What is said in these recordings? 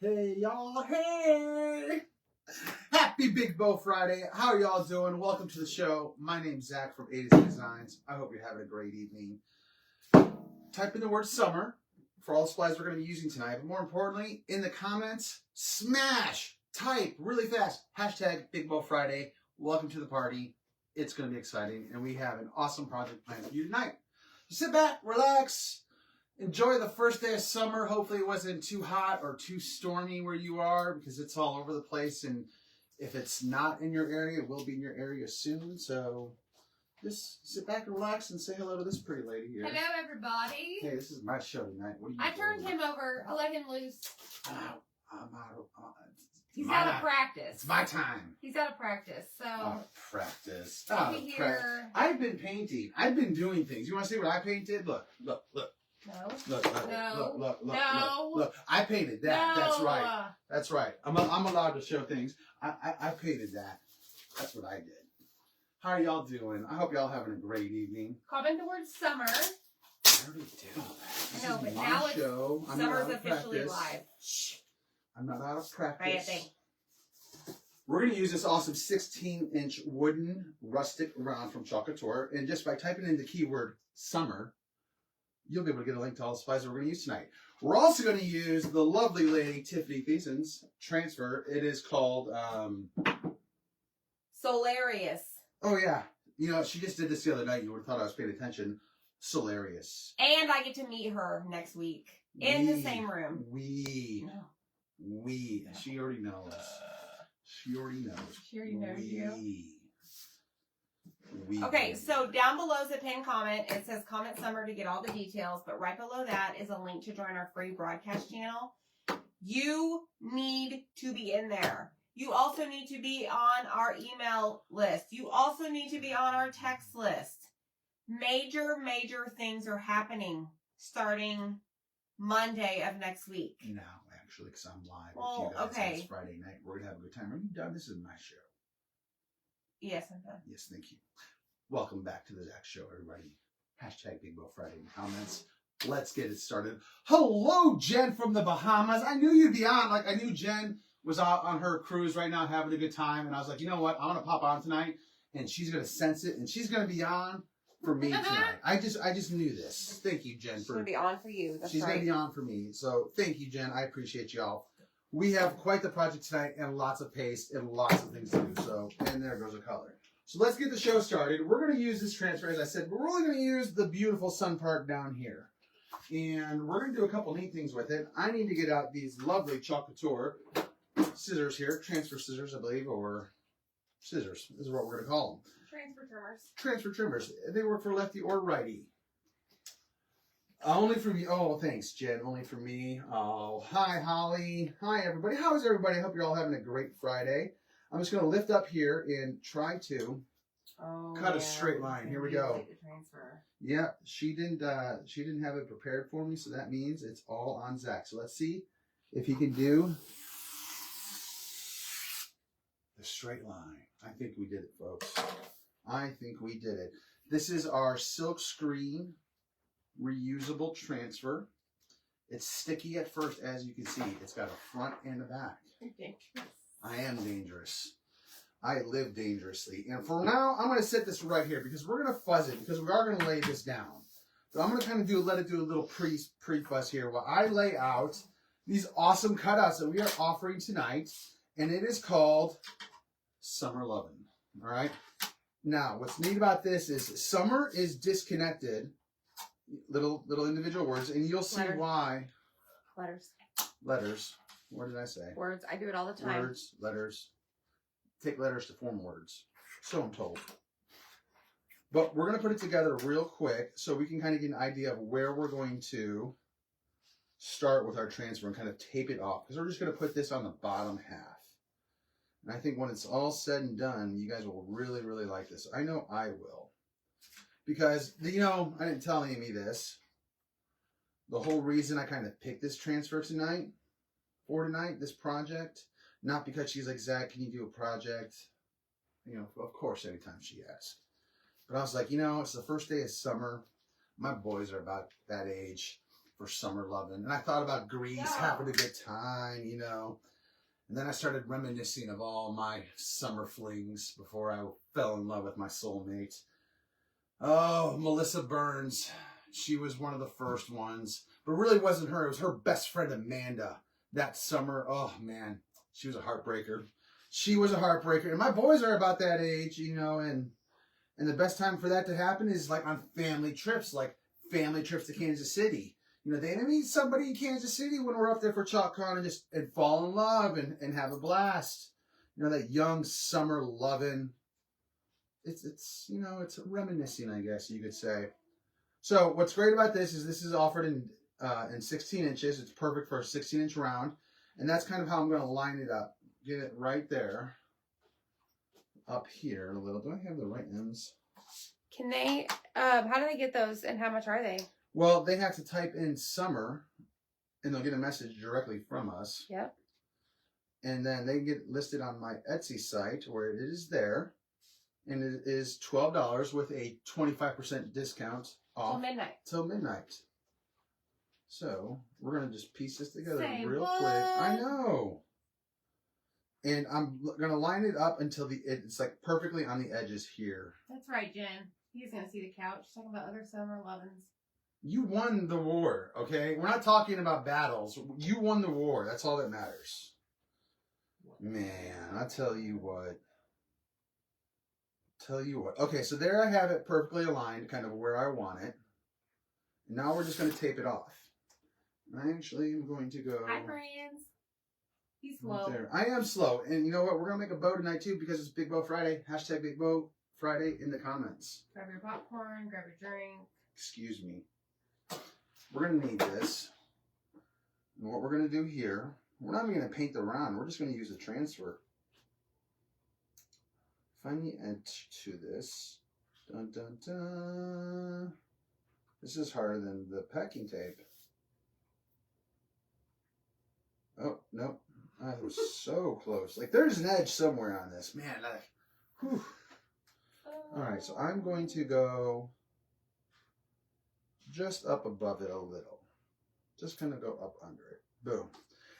Hey y'all, hey! Happy Big Bow Friday. How are y'all doing? Welcome to the show. My name's Zach from A to Z Designs. I hope you're having a great evening. Type in the word summer for all the supplies we're going to be using tonight. But more importantly, in the comments, smash, type really fast, hashtag Big Bow Friday. Welcome to the party. It's going to be exciting, and we have an awesome project planned for you tonight. So sit back, relax. Enjoy the first day of summer. Hopefully it wasn't too hot or too stormy where you are because it's all over the place. And if it's not in your area, it will be in your area soon. So just sit back and relax and say hello to this pretty lady here. Hello, everybody. Hey, this is my show tonight. What are you I doing? turned him over. I let him loose. He's out of practice. It's my time. He's out of practice. So practice. here. I've been painting. I've been doing things. You want to see what I painted? Look. No. Look. I painted that. No. That's right. That's right. I'm allowed to show things. I painted that. That's what I did. How are y'all doing? I hope y'all having a great evening. Comment the word summer. I already did all that. This I know, is but my now show. I'm summer's not out of officially practice. live. I'm not out of practice. Right, I think. We're going to use this awesome 16-inch wooden rustic round from Chocolate. And just by typing in the keyword summer, you'll be able to get a link to all the supplies that we're going to use tonight. We're also going to use the lovely lady Tiffany Thiesen's transfer. It is called Solarius. Oh yeah, you know she just did this the other night. You would have thought I was paying attention. Solarius. And I get to meet her next week in the same room. We. She already knows. She already knows. She already knows you. We. Okay, so down below is a pinned comment. It says comment summer to get all the details, but right below that is a link to join our free broadcast channel. You need to be in there. You also need to be on our email list. You also need to be on our text list. Major things are happening starting Monday of next week. No, actually, because I'm live Well, with you guys. okay. It's Friday night. We're going to have a good time. Are you done? This is my show. Yes, I'm done. Yes, thank you. Welcome back to the Zach Show, everybody. Hashtag Big Bow Friday in the comments. Let's get it started. Hello, Jen from the Bahamas. I knew you'd be on. Like, I knew Jen was out on her cruise right now having a good time. And I was like, you know what? I want to pop on tonight. And she's going to sense it. And she's going to be on for me tonight. I just knew this. Thank you, Jen. She's going to be on for you. That's she's right. going to be on for me. So thank you, Jen. I appreciate y'all. We have quite the project tonight and lots of paste and lots of things to do. So, and there goes a color. So let's get the show started. We're going to use this transfer, as I said, but we're only going to use the beautiful sun part down here. And we're going to do a couple neat things with it. I need to get out these lovely Chocolate scissors here. Transfer scissors, I believe, or scissors. This is what we're going to call them. Transfer trimmers. Transfer trimmers. They work for lefty or righty. Only for me. Oh, thanks, Jen. Only for me. Oh, hi, Holly. Hi, everybody. How is everybody? I hope you're all having a great Friday. I'm just going to lift up here and try to cut a straight line. Here we go. Yeah, she didn't have it prepared for me, so that means it's all on Zach. So let's see if he can do the straight line. I think we did it, folks. I think we did it. This is our silk screen reusable transfer. It's sticky at first, as you can see. It's got a front and a back. You're dangerous. I am dangerous. I live dangerously. And for now, I'm going to set this right here because we're going to fuzz it because we are going to lay this down. But I'm going to kind of let it do a little pre-fuzz here while I lay out these awesome cutouts that we are offering tonight. And it is called Summer Lovin'. All right. Now, what's neat about this is summer is disconnected. Little individual words. And you'll see why. Letters. What did I say? Words. I do it all the time. Words, letters. Take letters to form words. So I'm told. But we're going to put it together real quick so we can kind of get an idea of where we're going to start with our transfer and kind of tape it off. Because we're just going to put this on the bottom half. And I think when it's all said and done, you guys will really, really like this. I know I will. Because, you know, I didn't tell Amy this. The whole reason I kind of picked this transfer tonight, this project, not because she's like, Zach, can you do a project? You know, of course, anytime she asks. But I was like, you know, it's the first day of summer. My boys are about that age. for summer loving. And I thought about Greece, having a good time, you know. And then I started reminiscing of all my summer flings before I fell in love with my soulmate. Oh, Melissa Burns. She was one of the first ones. But it really wasn't her. It was her best friend, Amanda, that summer. Oh, man. She was a heartbreaker. She was a heartbreaker. And my boys are about that age, you know, and the best time for that to happen is like on family trips to Kansas City. You know, they meet somebody in Kansas City when we're up there for ChalkCon and fall in love and have a blast. You know, that young summer loving. It's you know, it's reminiscing, I guess you could say. So what's great about this is offered in 16 inches. It's perfect for a 16-inch round. And that's kind of how I'm going to line it up. Get it right there. Up here a little. Do I have the right ends? Can they, how do they get those and how much are they? Well, they have to type in summer and they'll get a message directly from us. Yep. And then they get listed on my Etsy site where it is there. And it is $12 with a 25% discount off. Till midnight. Till midnight. So we're going to just piece this together real what? quick. I know. And I'm going to line it up until it's like perfectly on the edges here. That's right, Jen. He's going to see the couch. Talking about other summer lovins. You won the war, okay? We're not talking about battles. You won the war. That's all that matters. Man, I tell you what. Okay, so there I have it perfectly aligned, kind of where I want it. Now we're just going to tape it off. I actually am going to go... Hi, friends. He's slow. Right there. I am slow. And you know what? We're going to make a bow tonight, too, because it's Big Bow Friday. Hashtag Big Bow Friday in the comments. Grab your popcorn. Grab your drink. Excuse me. We're going to need this. And what we're going to do here, we're not even going to paint the round. We're just going to use the transfer. Find the edge to this. Dun, dun, dun. This is harder than the packing tape. Oh, no. I was so close. Like, there's an edge somewhere on this. Man, whew. All right, so I'm going to go just up above it a little. Just kind of go up under it. Boom.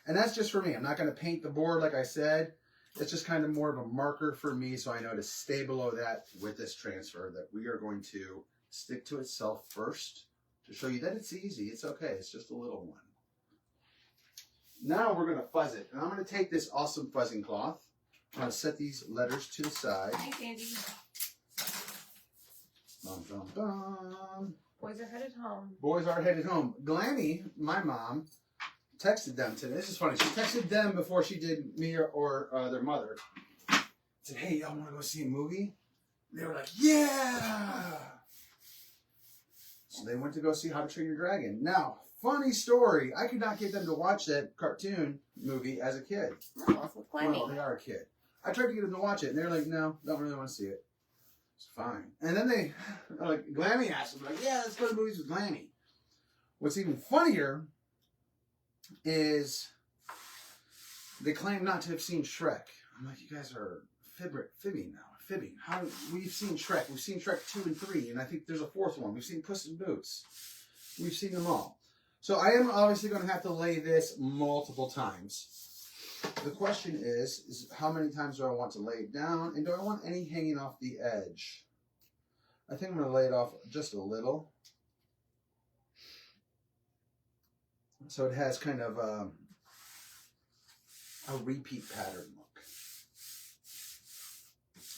And that's just for me. I'm not going to paint the board like I said. It's just kind of more of a marker for me so I know to stay below that with this transfer that we are going to stick to itself first to show you that it's easy. It's okay. It's just a little one. Now we're going to fuzz it. And I'm going to take this awesome fuzzing cloth. I'm going to set these letters to the side. Thanks, Andy. Bum, bum, bum. Boys are headed home. Boys are headed home. Glammy, my mom, texted them today. This is funny. She texted them before she did me or their mother. Said, hey, y'all want to go see a movie? And they were like, yeah! So they went to go see How to Train Your Dragon. Now, funny story. I could not get them to watch that cartoon movie as a kid. No, that's with Glammy. Well, they are a kid. I tried to get them to watch it, and they're like, no, don't really want to see it. It's fine. And then they, like, Glammy asked them, like, yeah, let's go to movies with Glammy. What's even funnier is they claim not to have seen Shrek. I'm like, you guys are fibbing now. Fibbing. How we've seen Shrek. We've seen Shrek 2 and 3, and I think there's a fourth one. We've seen Puss in Boots. We've seen them all. So I am obviously going to have to lay this multiple times. The question is how many times do I want to lay it down, and do I want any hanging off the edge? I think I'm going to lay it off just a little. So it has kind of a repeat pattern look.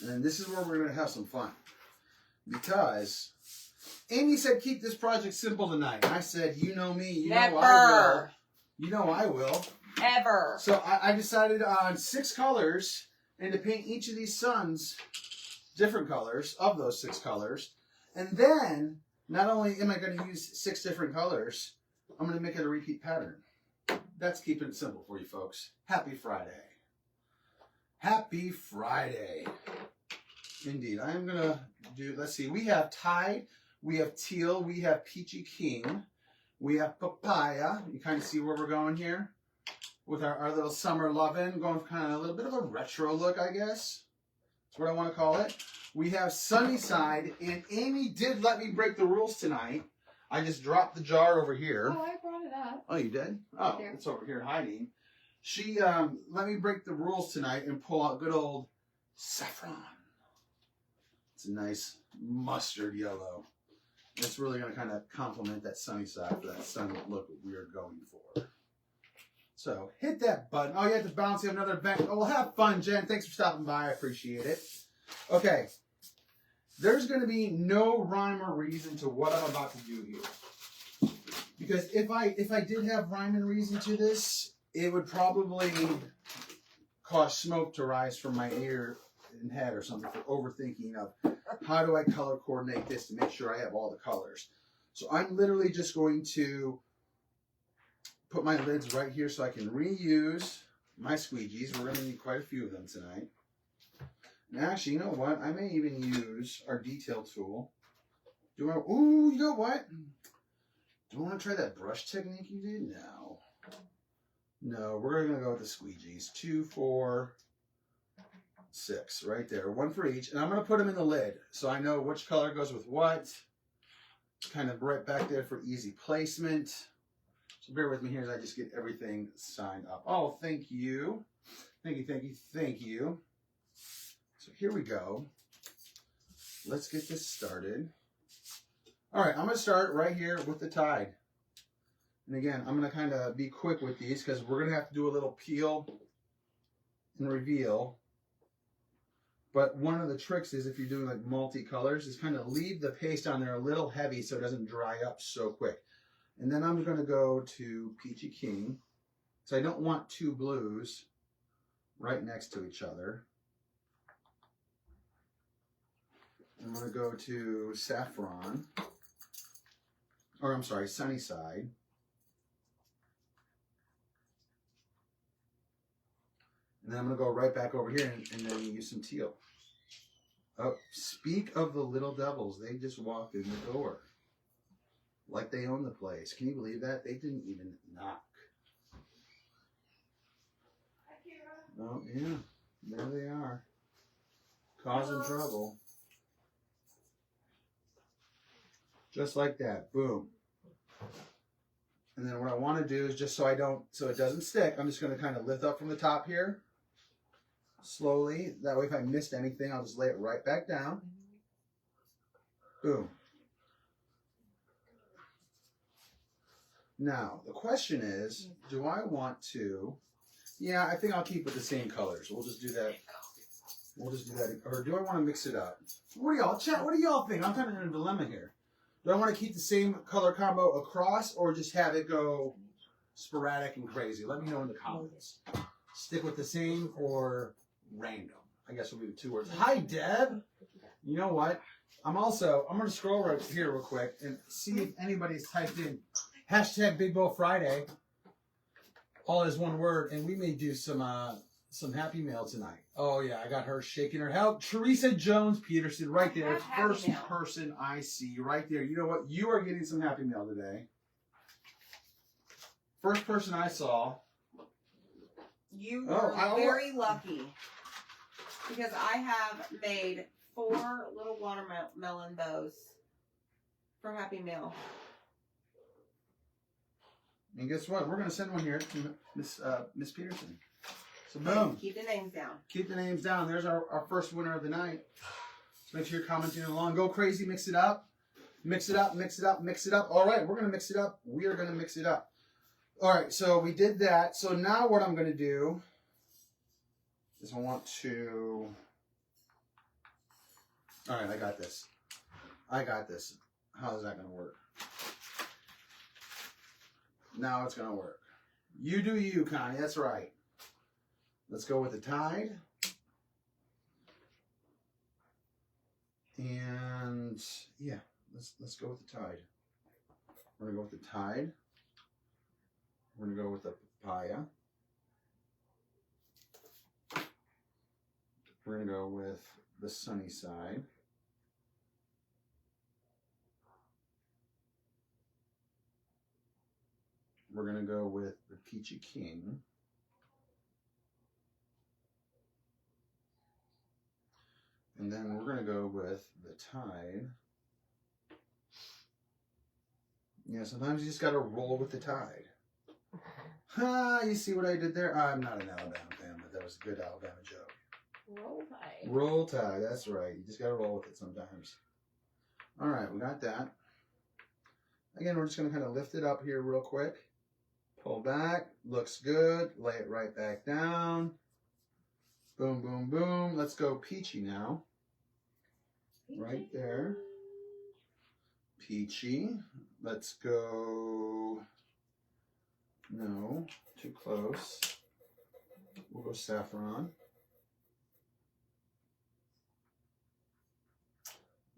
And this is where we're going to have some fun. Because Amy said, keep this project simple tonight. And I said, you know me, you Never. know I will. You know I will. Ever. So I decided on 6 colors and to paint each of these suns different colors of those 6 colors. And then, not only am I going to use 6 different colors, I'm going to make it a repeat pattern. That's keeping it simple for you folks. Happy Friday. Happy Friday. Indeed. I am going to do, let's see, we have Tide, we have Teal, we have Peachy King, we have Papaya. You kind of see where we're going here with our little summer lovin', going for kind of a little bit of a retro look, I guess. That's what I want to call it. We have Sunnyside, and Amy did let me break the rules tonight. I just dropped the jar over here. Oh, I brought it. Oh, you did? Oh, There. it's over here hiding. She let me break the rules tonight and pull out good old saffron. It's a nice mustard yellow. It's really going to kind of complement that sunny side for that sun look we are going for. So hit that button. Oh, you have to bounce another bank. Oh, well, have fun, Jen. Thanks for stopping by. I appreciate it. Okay. There's going to be no rhyme or reason to what I'm about to do here. Because if I did have rhyme and reason to this, it would probably cause smoke to rise from my ear and head or something for overthinking of how do I color coordinate this to make sure I have all the colors. So I'm literally just going to put my lids right here so I can reuse my squeegees. We're going to need quite a few of them tonight. And actually, you know what? I may even use our detail tool. Ooh, you know what? Do I want to try that brush technique you did? No. No, we're going to go with the squeegees. 2, 4, 6, right there. One for each. And I'm going to put them in the lid so I know which color goes with what. Kind of right back there for easy placement. So bear with me here as I just get everything signed up. Oh, thank you. Thank you, thank you, thank you. So here we go. Let's get this started. All right, I'm going to start right here with the Tide. And again, I'm going to kind of be quick with these because we're going to have to do a little peel and reveal. But one of the tricks is if you're doing like multi-colors is kind of leave the paste on there a little heavy so it doesn't dry up so quick. And then I'm going to go to Peachy King. So I don't want two blues right next to each other. I'm going to go to Saffron. Or I'm sorry, Sunny Side. And then I'm going to go right back over here and then use some teal. Oh, speak of the little devils. They just walked in the door. Like they own the place. Can you believe that? They didn't even knock. Oh, yeah. There they are. Causing trouble. Just like that. Boom. And then what I want to do is just so it doesn't stick, I'm just going to kind of lift up from the top here. Slowly. That way if I missed anything, I'll just lay it right back down. Boom. Now, the question is, do I want to... Yeah, I think I'll keep it the same colors. We'll just do that. We'll just do that. Or do I want to mix it up? What do y'all chat? What do y'all think? I'm kind of in a dilemma here. Do I want to keep the same color combo across or just have it go sporadic and crazy? Let me know in the comments. Stick with the same or random. I guess will be the two words. Hi, Deb. You know what? I'm going to scroll right here real quick and see if anybody's typed in hashtag Big Bowl Friday. All is one word. And we may do some Happy Mail tonight. Oh, yeah. I got her shaking her head. Teresa Jones Peterson right there. First person I see right there. You know what? You are getting some Happy Mail today. First person I saw. You are very lucky because I have made 4 little watermelon bows for Happy Meal. And guess what? We're going to send one here to Miss Peterson. So boom. Keep the names down. Keep the names down. There's our first winner of the night. So make sure you're commenting along. Go crazy. Mix it up. Mix it up. Mix it up. Mix it up. All right. We're going to mix it up. We are going to mix it up. All right. So we did that. So now what I'm going to do is I want to... All right. I got this. I got this. How is that going to work? Now it's going to work. You do you, Connie. That's right. Let's go with the Tide. And yeah, let's go with the Tide. We're going to go with the Tide. We're going to go with the Papaya. We're going to go with the Sunny Side. We're going to go with the Peachy King. And then we're going to go with the Tide. Yeah, sometimes you just got to roll with the Tide. You see what I did there? I'm not an Alabama fan, but that was a good Alabama joke. Roll Tide. Roll Tide, that's right. You just gotta roll with it sometimes. All right, we got that. Again, we're just gonna kind of lift it up here real quick. Pull back, looks good. Lay it right back down. Boom, boom, boom. Let's go peachy now. Right there. Peachy. Let's go. No, too close. We'll go saffron.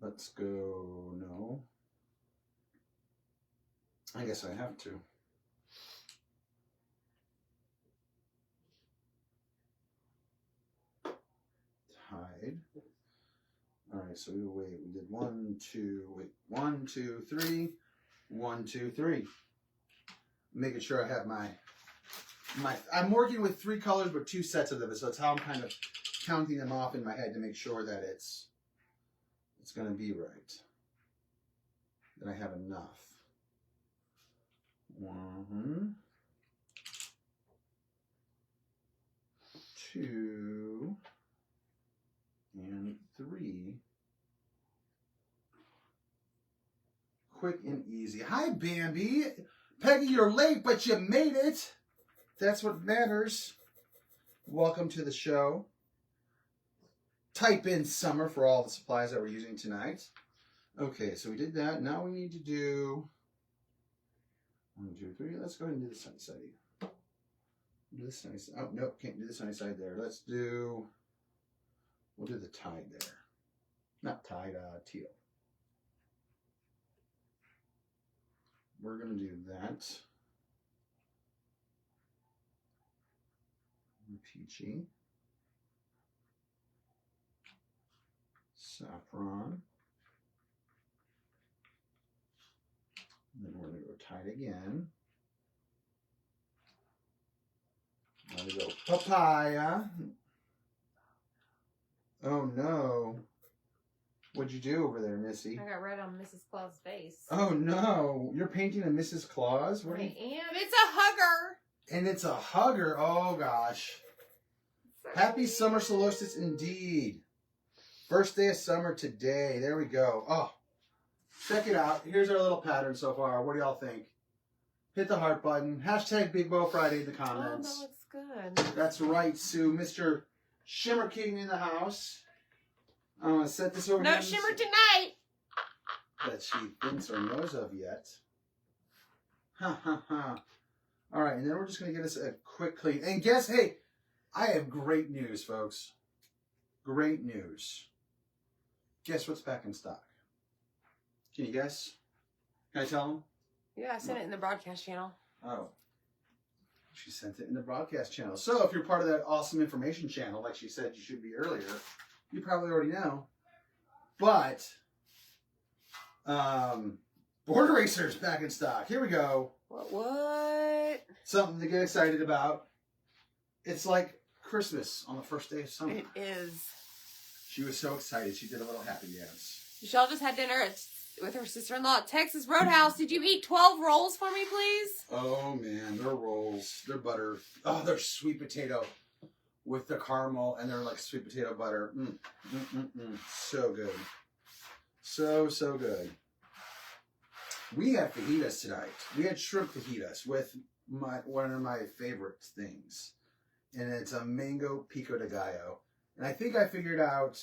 Let's go. No. I guess I have to. Tide. All right, so we did 1, 2, wait, 1, 2, 3, 1, 2, 3. Making sure I have my, I'm working with 3 colors, but 2 sets of them, so that's how I'm kind of counting them off in my head to make sure that it's going to be right. That I have enough. 1, 2, and 3. Quick and easy. Hi, Bambi. Peggy, you're late, but you made it. That's what matters. Welcome to the show. Type in summer for all the supplies that we're using tonight. Okay, so we did that. Now we need to do 1, 2, 3. Let's go ahead and do the sunny side. Do the sunny side. Oh, nope, can't do the sunny side there. We'll do the tide there. Not tide, teal. We're going to do that. Peachy. Saffron. And then we're going to go tide again. Now we go papaya. Oh no. What'd you do over there, Missy? I got red on Mrs. Claus' face. Oh no. You're painting a Mrs. Claus? I am. It's a hugger. And it's a hugger. Oh gosh. Happy summer solstice indeed. First day of summer today. There we go. Oh, check it out. Here's our little pattern so far. What do y'all think? Hit the heart button. Hashtag Big Bow Friday in the comments. Oh, that looks good. That's right, Sue. Mr. Shimmer King in the house. I'm going to set this over. No shimmer tonight. That she thinks or knows of yet. Ha ha ha. All right, and then we're just going to get us a quick clean. And guess, hey, I have great news, folks. Great news. Guess what's back in stock? Can you guess? Can I tell them? Yeah, I sent it in the broadcast channel. Oh. She sent it in the broadcast channel. So if you're part of that awesome information channel, like she said you should be earlier, you probably already know. But, board erasers back in stock. Here we go. What? Something to get excited about. It's like Christmas on the first day of summer. It is. She was so excited. She did a little happy dance. Michelle just had dinner with her sister-in-law at Texas Roadhouse. Did you eat 12 rolls for me, please? Oh, man. Their rolls. Their butter. Oh, their sweet potato with the caramel and their, like, sweet potato butter. So good. So, so good. We had fajitas tonight. We had shrimp fajitas with one of my favorite things. And it's a mango pico de gallo. And I think I figured out,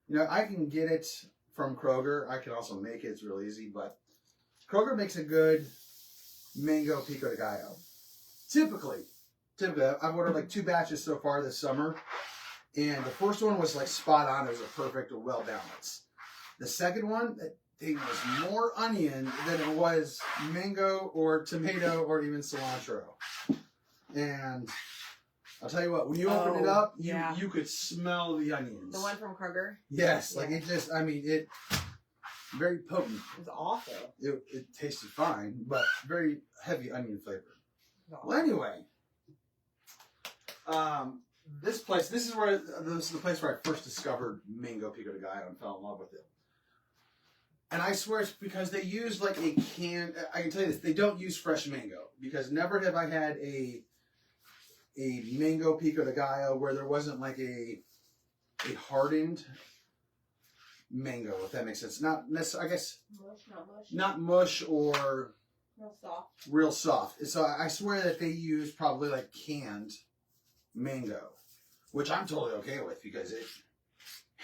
you know, I can get it from Kroger. I can also make it. It's real easy. But Kroger makes a good mango pico de gallo. Typically, I've ordered like 2 batches so far this summer. And the first one was like spot on. It was a perfect, well balanced. The second one, that thing was more onion than it was mango or tomato or even cilantro. And I'll tell you what, when you open it up, you could smell the onions. The one from Kroger? Yes, like it just, I mean, it, very potent. It was awful. It tasted fine, but very heavy onion flavor. Well, anyway, this is the place where I first discovered mango pico de gallo and fell in love with it. And I swear it's because they use like a can. I can tell you this: they don't use fresh mango, because never have I had a mango pico de gallo where there wasn't like a hardened mango, if that makes sense. Not necessarily, I guess. Mush, not mush. Not mush or Real soft. real soft. So I swear that they use probably like canned mango, which I'm totally okay with because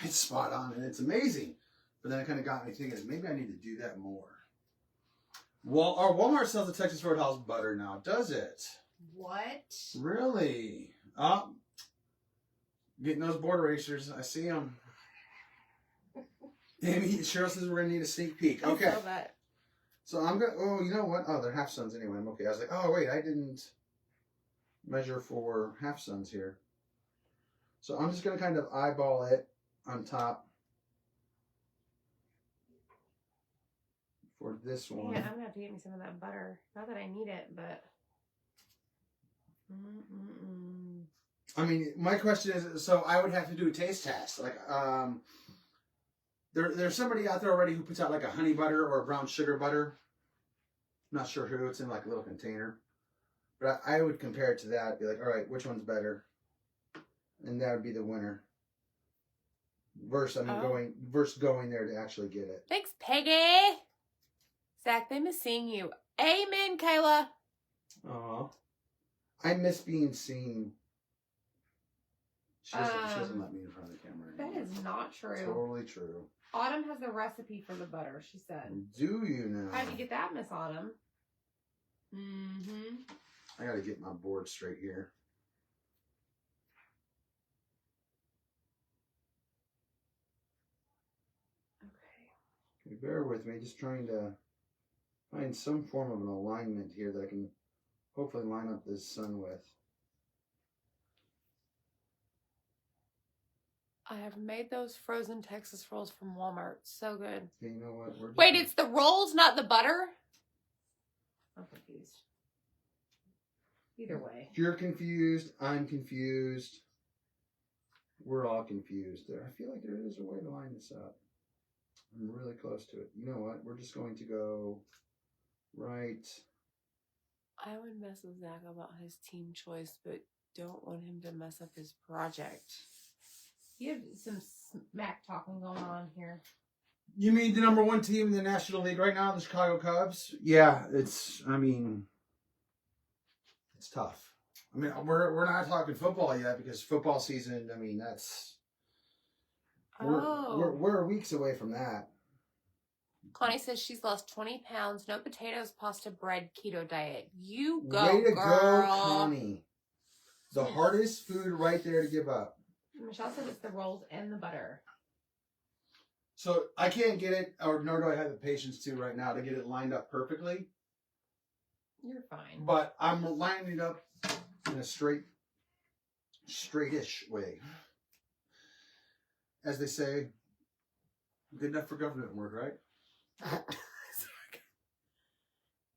it's spot on and it's amazing. But then it kind of got me thinking, maybe I need to do that more. Our Walmart sells the Texas Roadhouse butter now, does it? What? Really? Getting those board racers. I see them. Amy, Cheryl says we're going to need a sneak peek. Okay. I saw that. So I'm going to, oh, you know what? Oh, they're half suns anyway. I'm okay. I was like, oh, wait, I didn't measure for half suns here. So I'm just going to kind of eyeball it on top for this one. Yeah, I'm going to have to get me some of that butter. Not that I need it, but... I mean, my question is, so I would have to do a taste test. Like, there's somebody out there already who puts out like a honey butter or a brown sugar butter. I'm not sure who. It's in like a little container. But I would compare it to that. Be like, all right, which one's better? And that would be the winner. Versus going there to actually get it. Thanks, Peggy. Zach, they miss seeing you. Amen, Kayla. Aw. I miss being seen. She doesn't let me in front of the camera anymore. That is not true. Totally true. Autumn has the recipe for the butter, she said. Do you now? How did you get that, Miss Autumn? Mm-hmm. I gotta get my board straight here. Okay, bear with me. Just trying to find some form of an alignment here that I can hopefully line up this sun with. I have made those frozen Texas rolls from Walmart. So good. Okay, you know what? Wait, it's the rolls, not the butter? I'm confused. Either way. You're confused. I'm confused. We're all confused there. I feel like there is a way to line this up. I'm really close to it. You know what? We're just going to go right. I would mess with Zach about his team choice, but don't want him to mess up his project. You have some smack talking going on here. You mean the number one team in the National League right now, the Chicago Cubs? Yeah, it's tough. I mean, we're not talking football yet because football season, I mean, that's... We're weeks away from that. Connie says she's lost 20 pounds, no potatoes, pasta, bread, keto diet. You go, Way to girl. go, Connie. The hardest food right there to give up. Michelle said it's the rolls and the butter. So I can't get it, or nor do I have the patience to right now to get it lined up perfectly. You're fine. But I'm lining it up in a straightish way. As they say, good enough for government work, right?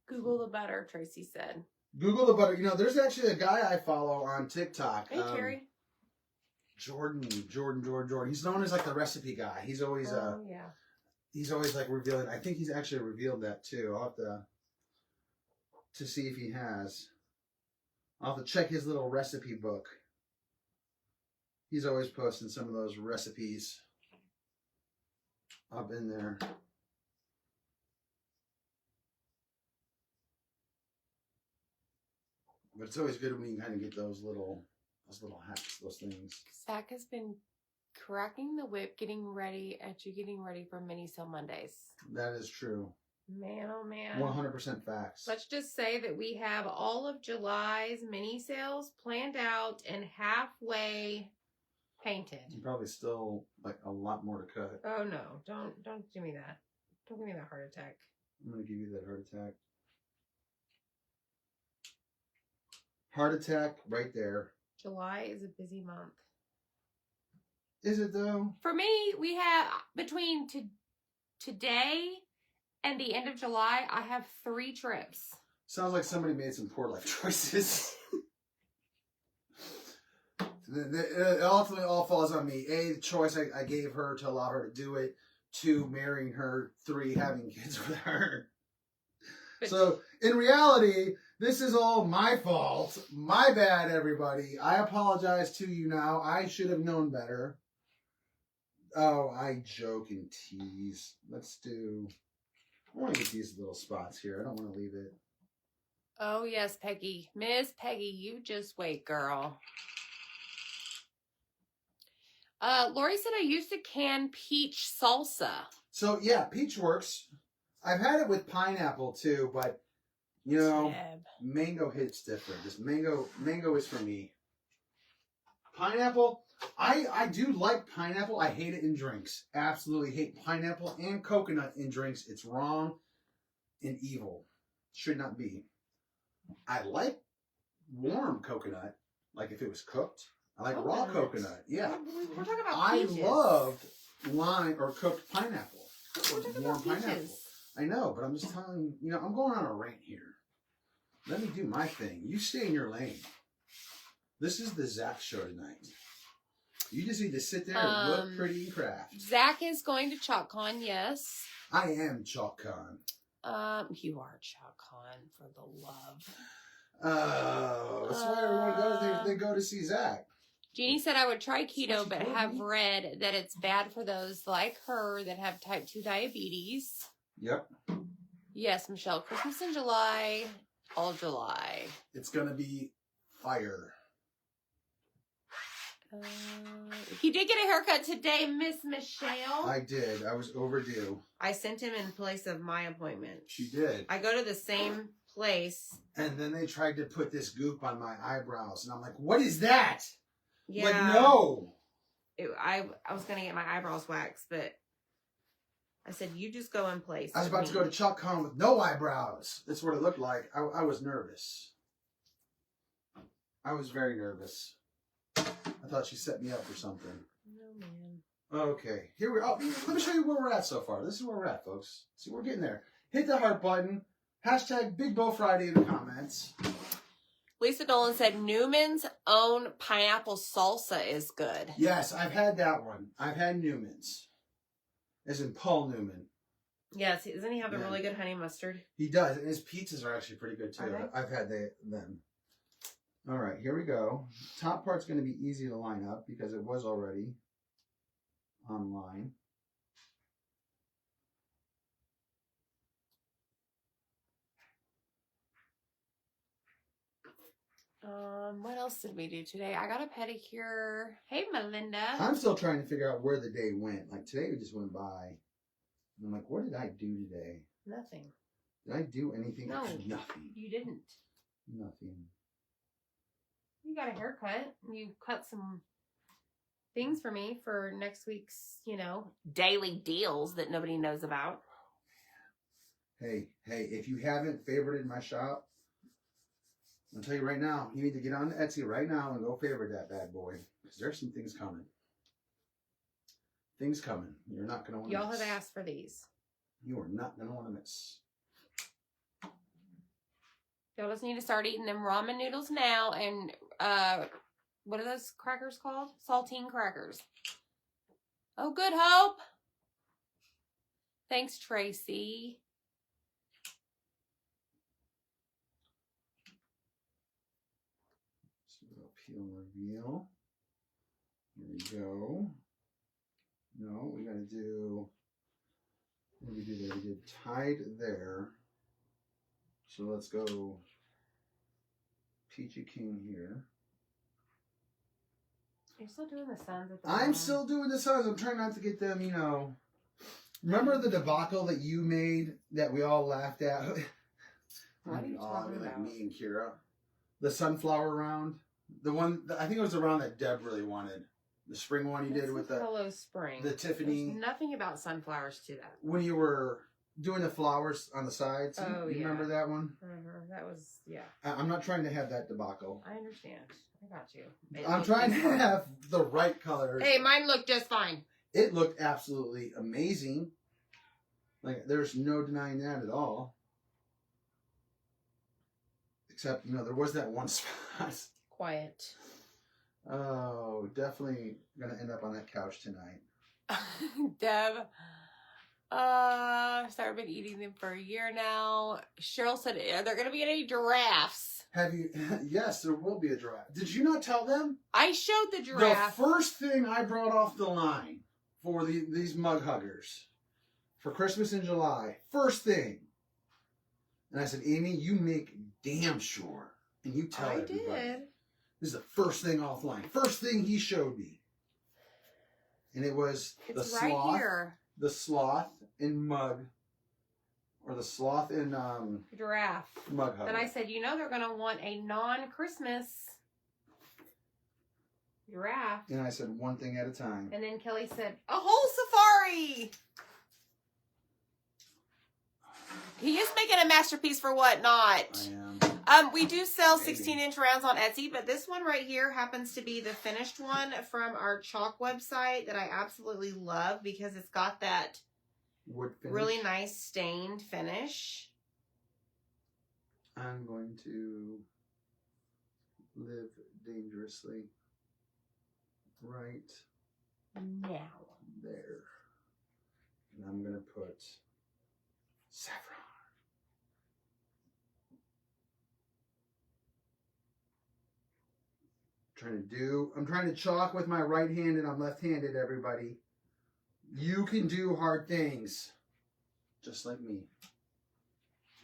Google the butter, Tracy said. Google the butter. You know, there's actually a guy I follow on TikTok. Hey, Terry. Jordan. He's known as like the recipe guy. He's always yeah. He's always like revealing. I think he's actually revealed that too. I'll have to see if he has. I'll have to check his little recipe book. He's always posting some of those recipes up in there. But it's always good when you kind of get those little hacks, those things. Zach has been cracking the whip, getting ready for mini sale Mondays. That is true. Man, oh man. 100% facts. Let's just say that we have all of July's mini sales planned out and halfway painted. And probably still like a lot more to cut. Oh no, don't give me that. Don't give me that heart attack. I'm gonna give you that heart attack. Heart attack right there. July is a busy month. Is it though? For me, we have between today and the end of July, I have 3 trips. Sounds like somebody made some poor life choices. It ultimately all falls on me. A, the choice I gave her to allow her to do it. 2, marrying her, 3, having kids with her. But So, in reality, this is all my fault. My bad, everybody. I apologize to you now. I should have known better. Oh, I joke and tease. Let's do... I want to get these little spots here. I don't want to leave it. oh, yes, Peggy. Miss Peggy, you just wait, girl. Lori said I used to can peach salsa. So, yeah, peach works. I've had it with pineapple, too, but, you know, mango hits different. This mango is for me. Pineapple, I do like pineapple. I hate it in drinks. Absolutely hate pineapple and coconut in drinks. It's wrong and evil. Should not be. I like warm coconut, like if it was cooked. I like raw coconut. Yeah. We're talking about peaches. I loved lime or cooked pineapple. We're talking Warm about peaches. pineapple. I know, but I'm just telling you, I'm going on a rant here. Let me do my thing. You stay in your lane. This is the Zach show tonight. You just need to sit there and look pretty and craft. Zach is going to ChalkCon, yes. I am ChalkCon. You are ChalkCon, for the love. Oh, that's why everyone goes. They go to see Zach. Jeannie said I would try keto, but have read that it's bad for those like her that have type 2 diabetes. Yep. Yes, Michelle. Christmas in July. All July. It's going to be fire. He did get a haircut today, Miss Michelle. I did. I was overdue. I sent him in place of my appointment. She did. I go to the same place. And then they tried to put this goop on my eyebrows. And I'm like, what is that? Yeah. Like, no. I was going to get my eyebrows waxed, but I said, you just go in place. I was about to go to ChalkCon with no eyebrows. That's what it looked like. I was nervous. I was very nervous. I thought she set me up for something. No, man. Okay. Here we are. Let me show you where we're at so far. This is where we're at, folks. See, we're getting there. Hit the heart button. Hashtag Big Bow Friday in the comments. Lisa Dolan said Newman's own pineapple salsa is good. Yes, I've had that one. I've had Newman's. As in Paul Newman. Yes, doesn't he have the really good honey mustard? He does, and his pizzas are actually pretty good too. Okay. I've had them. All right, here we go. Top part's going to be easy to line up because it was already online. What else did we do today? I got a pedicure. Hey, Melinda. I'm still trying to figure out where the day went. Like today, we just went by. And I'm like, what did I do today? Nothing. Did I do anything? No, Nothing. you didn't. Nothing. You got a haircut. You cut some things for me for next week's, daily deals that nobody knows about. Hey, if you haven't favorited my shop, I'll tell you right now, you need to get on Etsy right now and go favorite that bad boy. Because there's some things coming. Things coming. You're not going to want to miss. Y'all have asked for these. You are not going to want to miss. Y'all just need to start eating them ramen noodles now. And what are those crackers called? Saltine crackers. Oh, good hope. Thanks, Tracy. Peel and reveal. Here we go. No, we got to do. What did we do there? We did tied there. So let's go Peachy King here. You're still doing the suns at the I'm bottom. still doing the suns. I'm trying not to get them, Remember the debacle that you made that we all laughed at? What are you talking like about? me and Kira. The sunflower round. The one, I think it was the round that Deb really wanted. The spring one you did with the Hello Spring. the Tiffany. There's nothing about sunflowers to that. When you were doing the flowers on the sides. Oh, you yeah. remember that one? That was, yeah. I'm not trying to have that debacle. I understand. I got you. I'm trying to have the right colors. Hey, mine looked just fine. It looked absolutely amazing. Like, there's no denying that at all. Except, there was that one spot. Quiet. Oh, definitely going to end up on that couch tonight. Deb, Started been eating them for a year now. Cheryl said, are there going to be any giraffes? Have you? Yes, there will be a giraffe. Did you not tell them? I showed the giraffe. The first thing I brought off the line for these mug huggers for Christmas in July, first thing. And I said, Amy, you make damn sure. And you tell everybody. Did. This is the first thing offline. First thing he showed me. And it was the sloth. Here. The sloth in mug. Or the sloth in Giraffe. mug hugger. And I said, they're going to want a non-Christmas giraffe. And I said, one thing at a time. And then Kelly said, a whole safari. He is making a masterpiece for whatnot. I am. We do sell 16-inch rounds on Etsy, but this one right here happens to be the finished one from our chalk website that I absolutely love because it's got that Wood finish. really nice stained finish. I'm going to live dangerously right Now. there. And I'm going to put saffron. I'm trying to chalk with my right hand and I'm left-handed, everybody. You can do hard things. Just like me.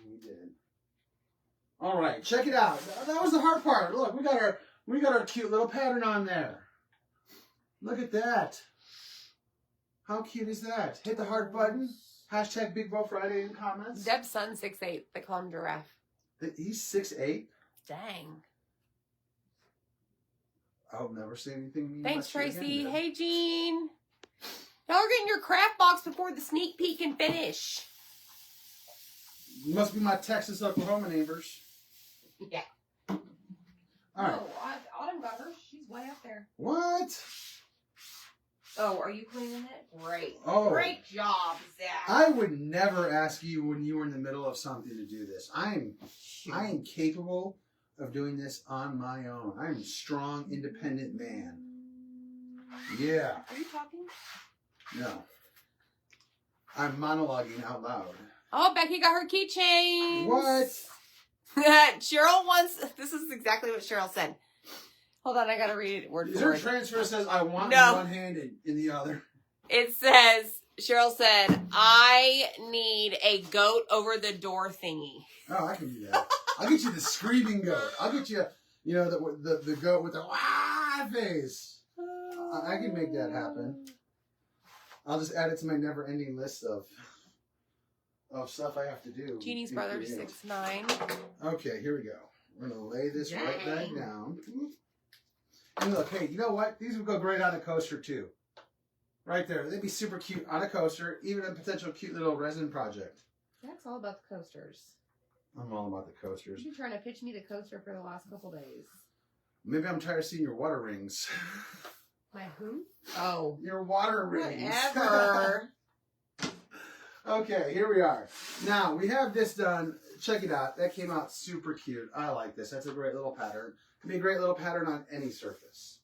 We did. All right, check it out. That was the hard part. Look, we got our cute little pattern on there. Look at that. How cute is that? Hit the heart button. Hashtag Big Bow Friday in comments. Deb's son's 6'8". They call him Giraffe. He's 6'8". Dang. I'll never say anything mean. Thanks, about you Tracy. again, Hey, Jean. Y'all are getting your craft box before the sneak peek and finish. Must be my Texas, Oklahoma neighbors. Yeah. All right. Oh, Autumn got her. She's way up there. What? Oh, are you cleaning it? Great. Oh. Great job, Zach. I would never ask you when you were in the middle of something to do this. I am capable of doing this on my own. I'm a strong, independent man. Yeah. Are you talking? No. I'm monologuing out loud. Oh, Becky got her keychain. What? Cheryl wants, this is exactly what Cheryl said. Hold on, I gotta read it word Is for there a word. transfer that says I want No. in one hand and in the other? It says, Cheryl said, I need a goat over the door thingy. Oh, I can do that. I'll get you the screaming goat. I'll get you, the goat with the wah face. I can make that happen. I'll just add it to my never-ending list of stuff I have to do. Jeannie's brother, 6'9". Okay, here we go. We're going to lay this right back down. And look, hey, you know what? These would go great on a coaster, too. Right there. They'd be super cute on a coaster, even a potential cute little resin project. That's all about the coasters. I'm all about the coasters. You've been trying to pitch me the coaster for the last couple days. Maybe I'm tired of seeing your water rings. My who? Oh. Your water rings. Whatever. Okay, here we are. Now, we have this done. Check it out. That came out super cute. I like this. That's a great little pattern. Could be a great little pattern on any surface.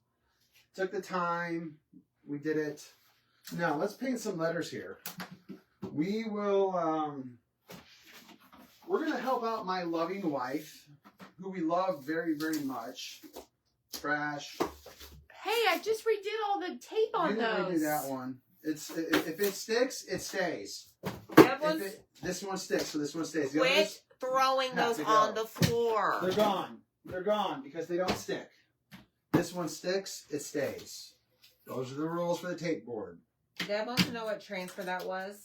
Took the time. We did it. Now, let's paint some letters here. We will, we're going to help out my loving wife, who we love very, very much. Trash. Hey, I just redid all the tape on those. You didn't redo that one. If it sticks, it stays. This one sticks, so this one stays. The Quit others throwing have those to go. on the floor. They're gone. They're gone because they don't stick. This one sticks, it stays. Those are the rules for the tape board. Deb wants to know what transfer that was.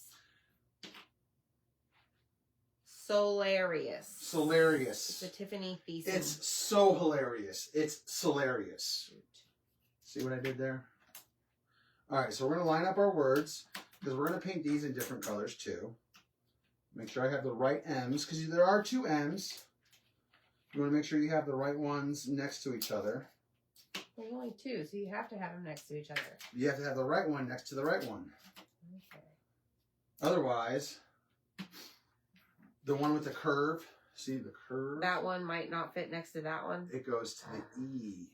Solarius. Solarius. The Tiffany Thiessen. It's so hilarious. It's Solarius. See what I did there? All right, so we're going to line up our words because we're going to paint these in different colors too. Make sure I have the right M's because there are two M's. You want to make sure you have the right ones next to each other. There's only two, so you have to have them next to each other. You have to have the right one next to the right one. Okay. Otherwise, the one with the curve, see the curve? That one might not fit next to that one. It goes to the E.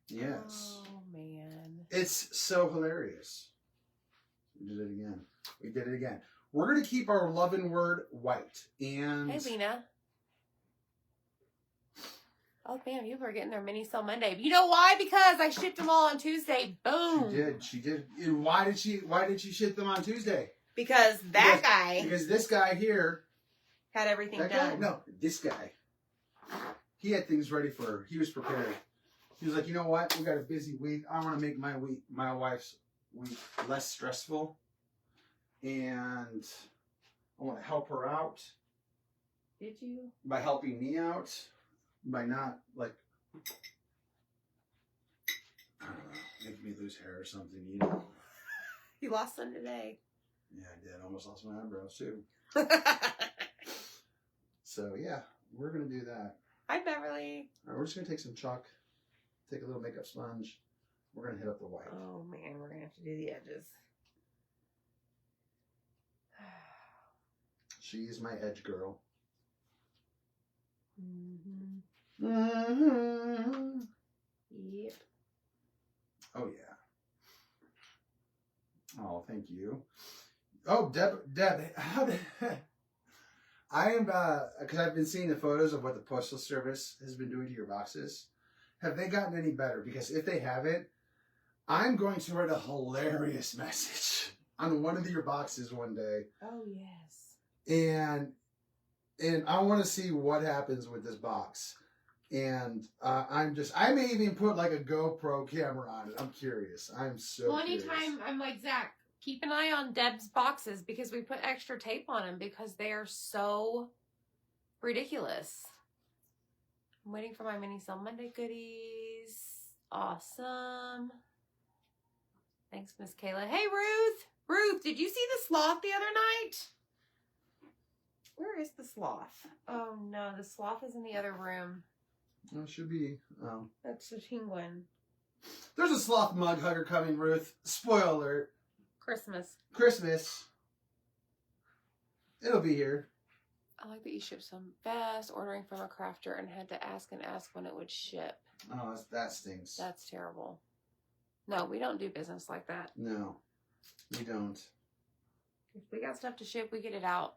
Yes. Oh, man. It's so hilarious. We did it again. We did it again. We're going to keep our Lovin word white. And Hey, Lena. Oh, man, people are getting their mini sale Monday. You know why? Because I shipped them all on Tuesday. Boom. She did. And why did she ship them on Tuesday? Because guy. Because this guy here. Had everything done. Guy? No, this guy. He had things ready for her. He was prepared. He was like, you know what? We got a busy week. I want to make my wife's week less stressful. And I want to help her out. Did you? By helping me out. By not, like, I don't know, making me lose hair or something, you know. You lost some today. Yeah, I did. Almost lost my eyebrows, too. So, yeah, we're going to do that. Hi, Beverly. All right, we're just going to take some chalk, take a little makeup sponge. We're going to hit up the white. Oh, man, we're going to have to do the edges. She's my edge girl. Mm-hmm. Mm-hmm. Yep. Oh, yeah. Oh, thank you. Oh, Deb, how did... I am, because I've been seeing the photos of what the Postal Service has been doing to your boxes. Have they gotten any better? Because if they haven't, I'm going to write a hilarious message on one of your boxes one day. Oh, yes. And I want to see what happens with this box. And I may even put like a GoPro camera on it. I'm curious. I'm so curious. Anytime I'm like, Zach, keep an eye on Deb's boxes because we put extra tape on them because they are so ridiculous. I'm waiting for my mini sale Monday goodies. Awesome. Thanks, Miss Kayla. Hey, Ruth. Ruth, did you see the sloth the other night? Where is the sloth? Oh, no. The sloth is in the other room. Well, it should be. That's the penguin. There's a sloth mug hugger coming, Ruth. Spoiler alert. Christmas. It'll be here. I like that you shipped some fast, ordering from a crafter, and had to ask when it would ship. Oh, that stinks. That's terrible. No, we don't do business like that. No, we don't. If we got stuff to ship, we get it out.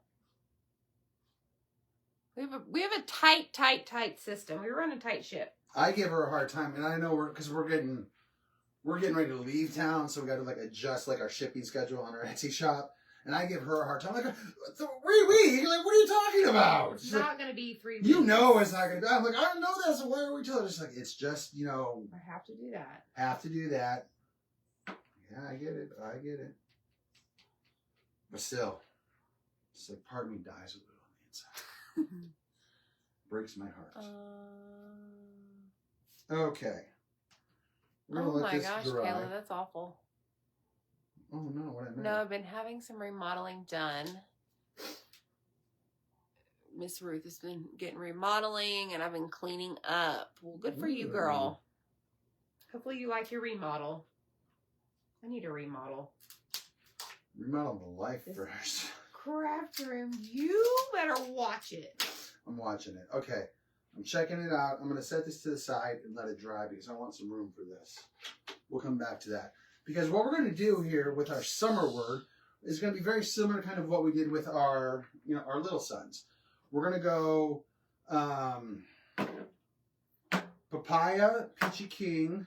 We have a tight system. We run a tight ship. I give her a hard time, and I know we're getting ready to leave town, so we got to like adjust like our shipping schedule on our Etsy shop. And I give her a hard time, like 3 weeks. Like, what are you talking about? It's not going to be 3 weeks. You know it's not going to be. I'm like, I don't know that. So why are we telling? It's like it's just I have to do that. Have to do that. Yeah, I get it. But still, it's like part of me dies a little on the inside. Breaks my heart. Okay. We're gonna let this dry. Kayla, that's awful. Oh no, what I meant. No, I've been having some remodeling done. Miss Ruth has been getting remodeling, and I've been cleaning up. Well, good for you, girl. Hopefully you like your remodel. I need a remodel. Remodel the life first. Craft room, you better watch it. I'm watching it. Okay. I'm checking it out. I'm going to set this to the side and let it dry because I want some room for this. We'll come back to that. Because what we're going to do here with our summer word is going to be very similar to kind of what we did with our little sons. We're going to go papaya, peachy king,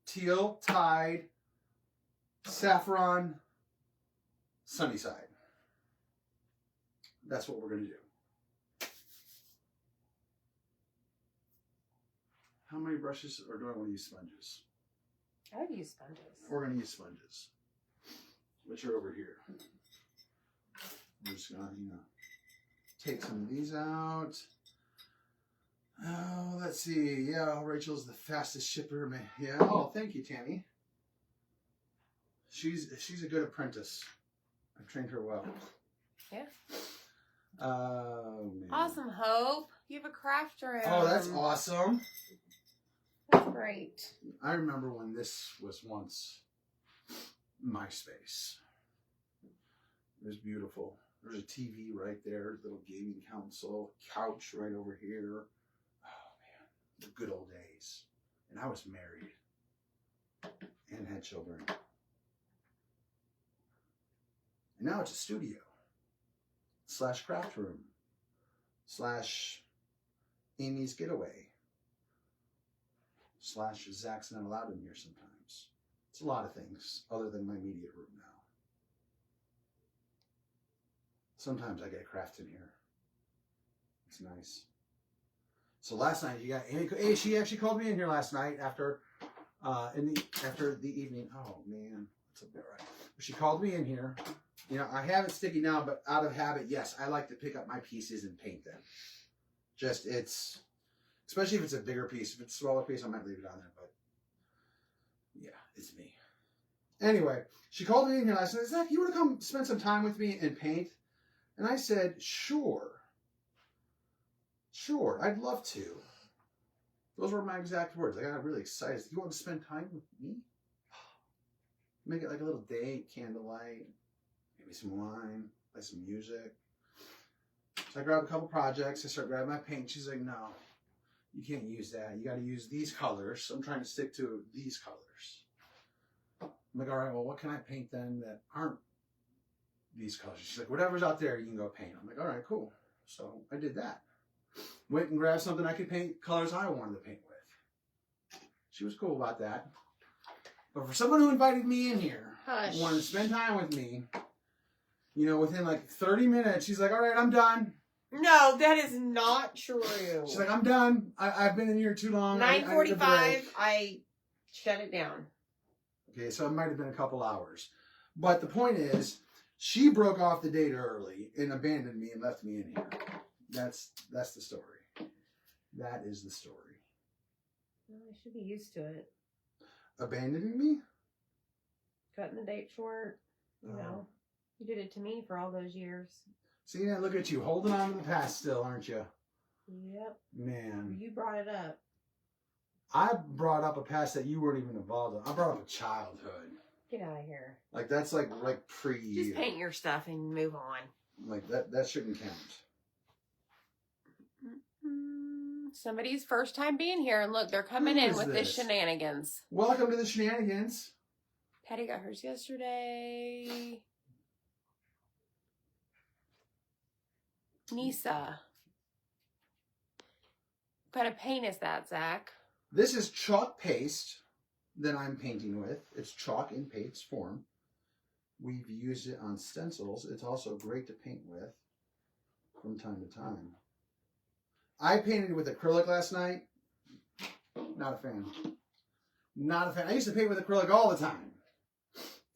teal, tide, saffron, sunny side. That's what we're going to do. How many brushes, or do I want to use sponges? I would use sponges. We're going to use sponges, which are over here. We're just going to, take some of these out. Oh, let's see. Yeah, Rachel's the fastest shipper. Yeah. Oh, thank you, Tammy. She's a good apprentice. I've trained her well. Yeah. Oh, man. Awesome, Hope. You have a craft room. Oh, that's awesome. That's great. I remember when this was once my space. It was beautiful. There's a TV right there, little gaming console, couch right over here. Oh, man. The good old days. And I was married and had children. And now it's a studio / craft room / Amy's getaway / Zach's not allowed in here sometimes. It's a lot of things other than my media room now. Sometimes I get craft in here. It's nice. So last night you got Amy. She actually called me in here last night after the evening. Oh man, that's a bit right. She called me in here. You know, I have it sticky now, but out of habit, yes, I like to pick up my pieces and paint them. Especially if it's a bigger piece. If it's a smaller piece, I might leave it on there, but yeah, it's me. Anyway, she called me in here last night. Zach, you want to come spend some time with me and paint? And I said, sure. Sure, I'd love to. Those were my exact words. I got really excited. You want to spend time with me? Make it like a little date, candlelight, maybe some wine, play some music. So I grabbed a couple projects. I start grabbing my paint. She's like, no, you can't use that. You got to use these colors. So I'm trying to stick to these colors. I'm like, all right, well, what can I paint then that aren't these colors? She's like, whatever's out there, you can go paint. I'm like, all right, cool. So I did that. Went and grabbed something I could paint colors I wanted to paint with. She was cool about that. But for someone who invited me in here, wanted to spend time with me, you know, within like 30 minutes, she's like, all right, I'm done. No, that is not true. She's like, I'm done. I've been in here too long. 9:45, I shut it down. Okay, so it might have been a couple hours. But the point is, she broke off the date early and abandoned me and left me in here. That's the story. That is the story. Well, I should be used to it. Abandoning me? Cutting the date short. You know, you did it to me for all those years. See, now look at you, holding on to the past still, aren't you? Yep. Man. You brought it up. I brought up a past that you weren't even involved in. I brought up a childhood. Get out of here. Like, that's like pre-you. Just paint your stuff and move on. Like, that shouldn't count. Somebody's first time being here, and look, they're coming in with this shenanigans. Welcome to the shenanigans. Patty got hers yesterday. Nisa. What kind of paint is that, Zach? This is chalk paste that I'm painting with. It's chalk in paste form. We've used it on stencils. It's also great to paint with from time to time. I painted with acrylic last night. Not a fan. Not a fan. I used to paint with acrylic all the time.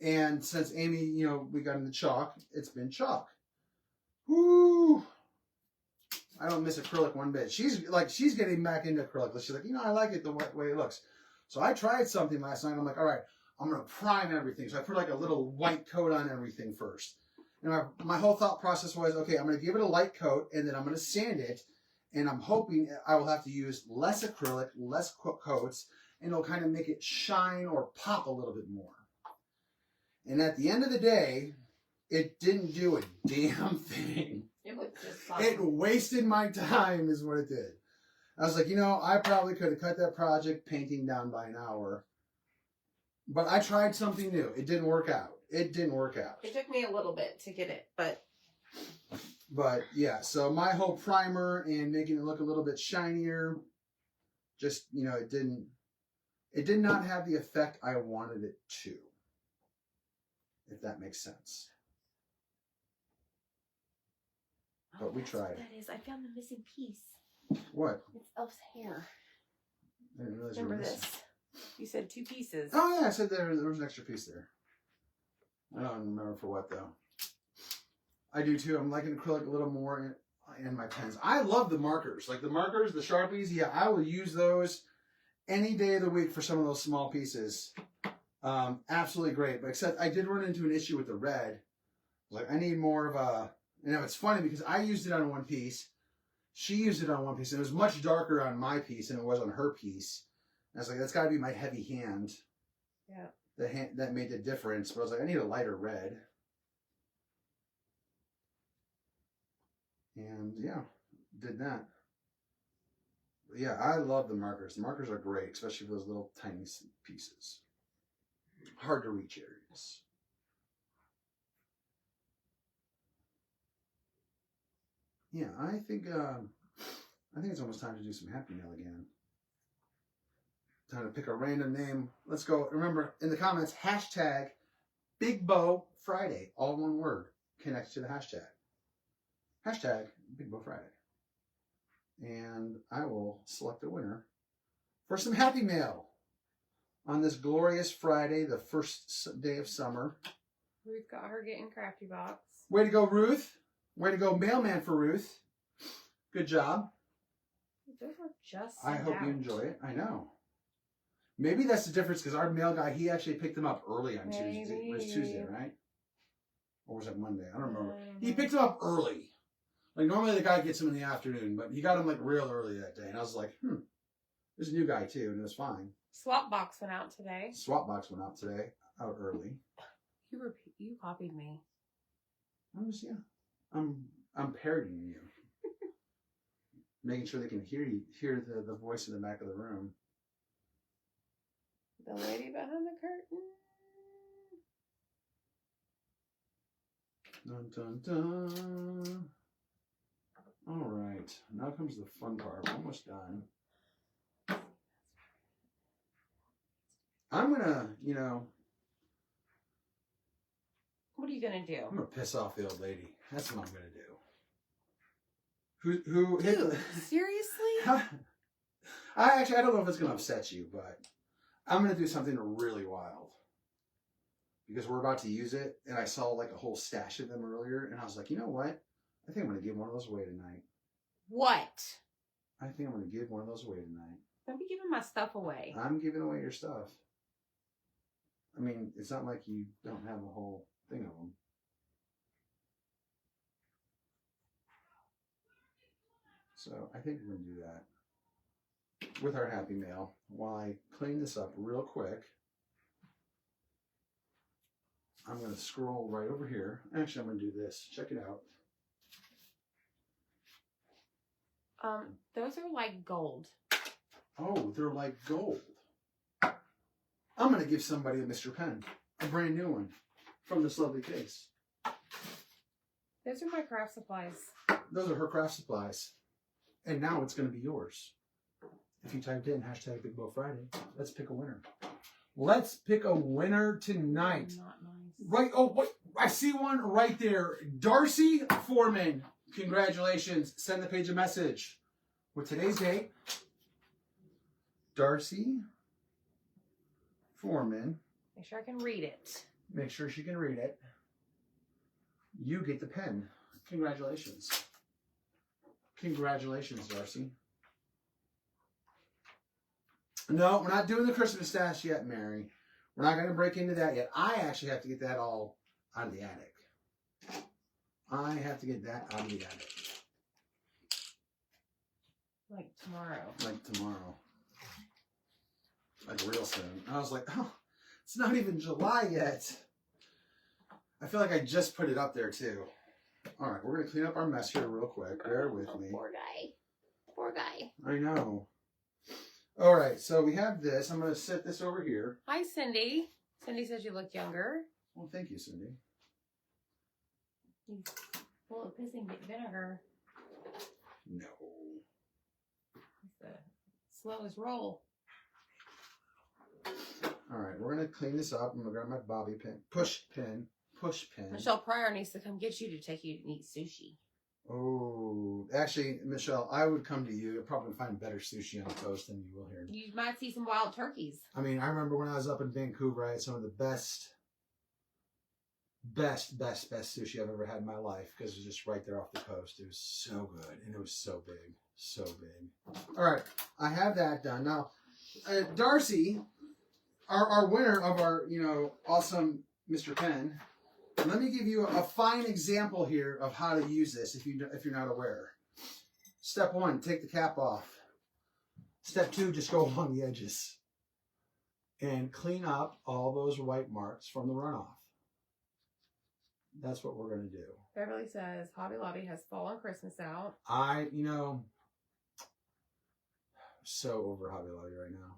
And since Amy, you know, we got into chalk, it's been chalk. Woo! I don't miss acrylic one bit. She's getting back into acrylic. She's like, you know, I like it the way it looks. So I tried something last night. I'm like, all right, I'm going to prime everything. So I put like a little white coat on everything first. And my whole thought process was, okay, I'm going to give it a light coat, and then I'm going to sand it. And I'm hoping I will have to use less acrylic, less coats, and it'll kind of make it shine or pop a little bit more. And at the end of the day, it didn't do a damn thing. It looked just fine. It wasted my time is what it did. I was like, you know, I probably could have cut that project painting down by an hour. But I tried something new. It didn't work out. It didn't work out. It took me a little bit to get it, but... But yeah, so my whole primer and making it look a little bit shinier, just, you know, it did not have the effect I wanted it to, if that makes sense. But we tried. What that is. I found the missing piece. What? It's Elf's hair. I didn't realize Remember you were missing. this? You said 2 pieces. Oh yeah, I said there was an extra piece there. I don't remember for what though. I do too. I'm liking acrylic a little more in my pens. I love the markers. Like the markers, the Sharpies, yeah, I will use those any day of the week for some of those small pieces. Absolutely great. But except I did run into an issue with the red. Like I need more of a, you know, it's funny because I used it on one piece. She used it on one piece. And it was much darker on my piece than it was on her piece. And I was like, that's got to be my heavy hand. Yeah. That made the difference. But I was like, I need a lighter red. And yeah, did that. But yeah, I love the markers. The markers are great, especially for those little tiny pieces. Hard to reach areas. Yeah, I think it's almost time to do some Happy Mail again. Time to pick a random name. Let's go. Remember, in the comments, hashtag Big Bow Friday, all one word, connects to the hashtag. Hashtag Big Bow Friday. And I will select a winner for some Happy Mail on this glorious Friday, the first day of summer. Ruth got her getting crafty box. Way to go, Ruth. Way to go, mailman for Ruth. Good job. Those were just I sent hope out. you enjoy it. I know. Maybe that's the difference because our mail guy, he actually picked them up early on Tuesday. It was Tuesday, right? Or was it Monday? I don't remember. He picked them up early. Like normally the guy gets them in the afternoon, but he got them like real early that day. And I was like, there's a new guy too, and it was fine. Swap box went out today. Swap box went out today, out early. You copied me. I'm parodying you. Making sure they can hear the voice in the back of the room. The lady behind the curtain. Dun dun dun. All right, now comes the fun part. We're almost done. I'm gonna, What are you gonna do? I'm gonna piss off the old lady. That's what I'm gonna do. Who hit Dude, the... seriously? I don't know if it's gonna upset you, but I'm gonna do something really wild because we're about to use it, and I saw like a whole stash of them earlier, and I was like, you know what? I think I'm gonna give one of those away tonight. What? I think I'm gonna give one of those away tonight. Don't be giving my stuff away. I'm giving away your stuff. I mean, it's not like you don't have a whole thing of them. So I think we're going to do that with our Happy Mail while I clean this up real quick. I'm going to scroll right over here. Actually, I'm going to do this. Check it out. Those are like gold. Oh, they're like gold. I'm going to give somebody a Mr. Pen, a brand new one from this lovely case. Those are my craft supplies. Those are her craft supplies. And now it's going to be yours. If you typed in hashtag Big Bow Friday, let's pick a winner. Let's pick a winner tonight. Not nice. Right. Oh, wait. I see one right there. Darcy Foreman. Congratulations. Send the page a message with today's date. Darcy Foreman. Make sure I can read it. Make sure she can read it. You get the pen. Congratulations. Congratulations, Darcy. No, we're not doing the Christmas stash yet, Mary. We're not going to break into that yet. I actually have to get that all out of the attic. I have to get that out of the attic. Like tomorrow. Like tomorrow. Like real soon. I was like, oh, it's not even July yet. I feel like I just put it up there too. All right, we're going to clean up our mess here real quick. Bear with me. Poor guy. Poor guy. I know. All right, so we have this. I'm going to set this over here. Hi, Cindy. Cindy says you look younger. Well, thank you, Cindy. He's full of pissing vinegar. No. It's the slowest roll. All right, we're going to clean this up. I'm going to grab my bobby pin. Push pin. Push pin. Michelle Pryor needs to come get you to take you to eat sushi. Oh, actually, Michelle, I would come to you. You'll probably find better sushi on the coast than you will here. You might see some wild turkeys. I mean, I remember when I was up in Vancouver, I had some of the best sushi I've ever had in my life because it was just right there off the coast. It was so good, and it was so big. So big. All right, I have that done. Now, Darcy, our winner of our, awesome Mr. Pen, let me give you a fine example here of how to use this if you're not aware. Step 1, take the cap off. Step 2, just go along the edges and clean up all those white marks from the runoff. That's what we're going to do. Beverly says Hobby Lobby has fall on Christmas out. So over Hobby Lobby right now.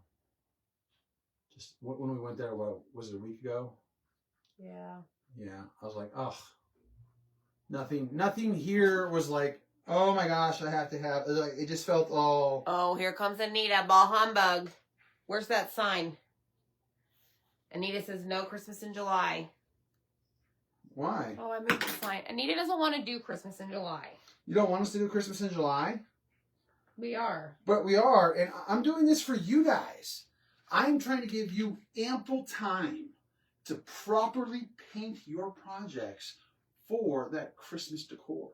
Just when we went there, what was it, a week ago? Yeah. Yeah, I was like, ugh. Nothing here was like Oh my gosh, I have to have. It just felt all. Oh, here comes Anita. Ball humbug. Where's that sign? Anita says no Christmas in July. Why? Oh, I moved the sign. Anita doesn't want to do Christmas in July. You don't want us to do Christmas in July? We are. But we are, and I'm doing this for you guys. I'm trying to give you ample time to properly paint your projects for that Christmas decor.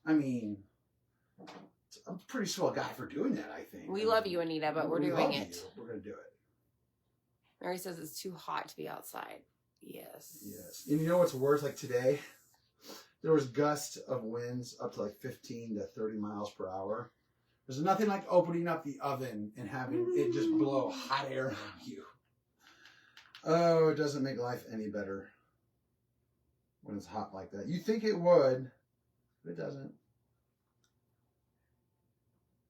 I mean, I'm a pretty swell guy for doing that, I think. We love you, Anita, but we're doing it. We're going to do it. Mary says it's too hot to be outside. Yes. Yes. And you know what's worse? Like today, there was gusts of winds up to like 15 to 30 miles per hour. There's nothing like opening up the oven and having it just blow hot air on you. Oh, it doesn't make life any better when it's hot like that. You think it would, but it doesn't.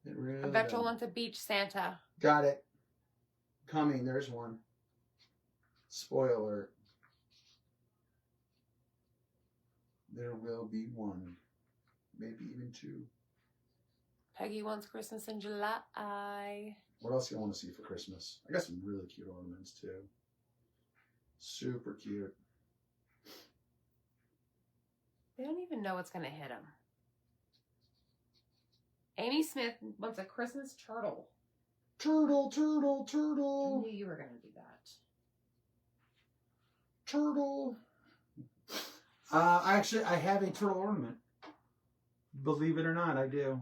It really I bet you doesn't. wants a beach Santa. Got it. Coming. There's one. Spoiler. There will be one. Maybe even two. Peggy wants Christmas in July. What else do you want to see for Christmas? I got some really cute ornaments too. Super cute. They don't even know what's going to hit them. Amy Smith wants a Christmas turtle. Turtle, turtle, I turtle. knew you were going to do that. Turtle. I have a turtle ornament. Believe it or not, I do.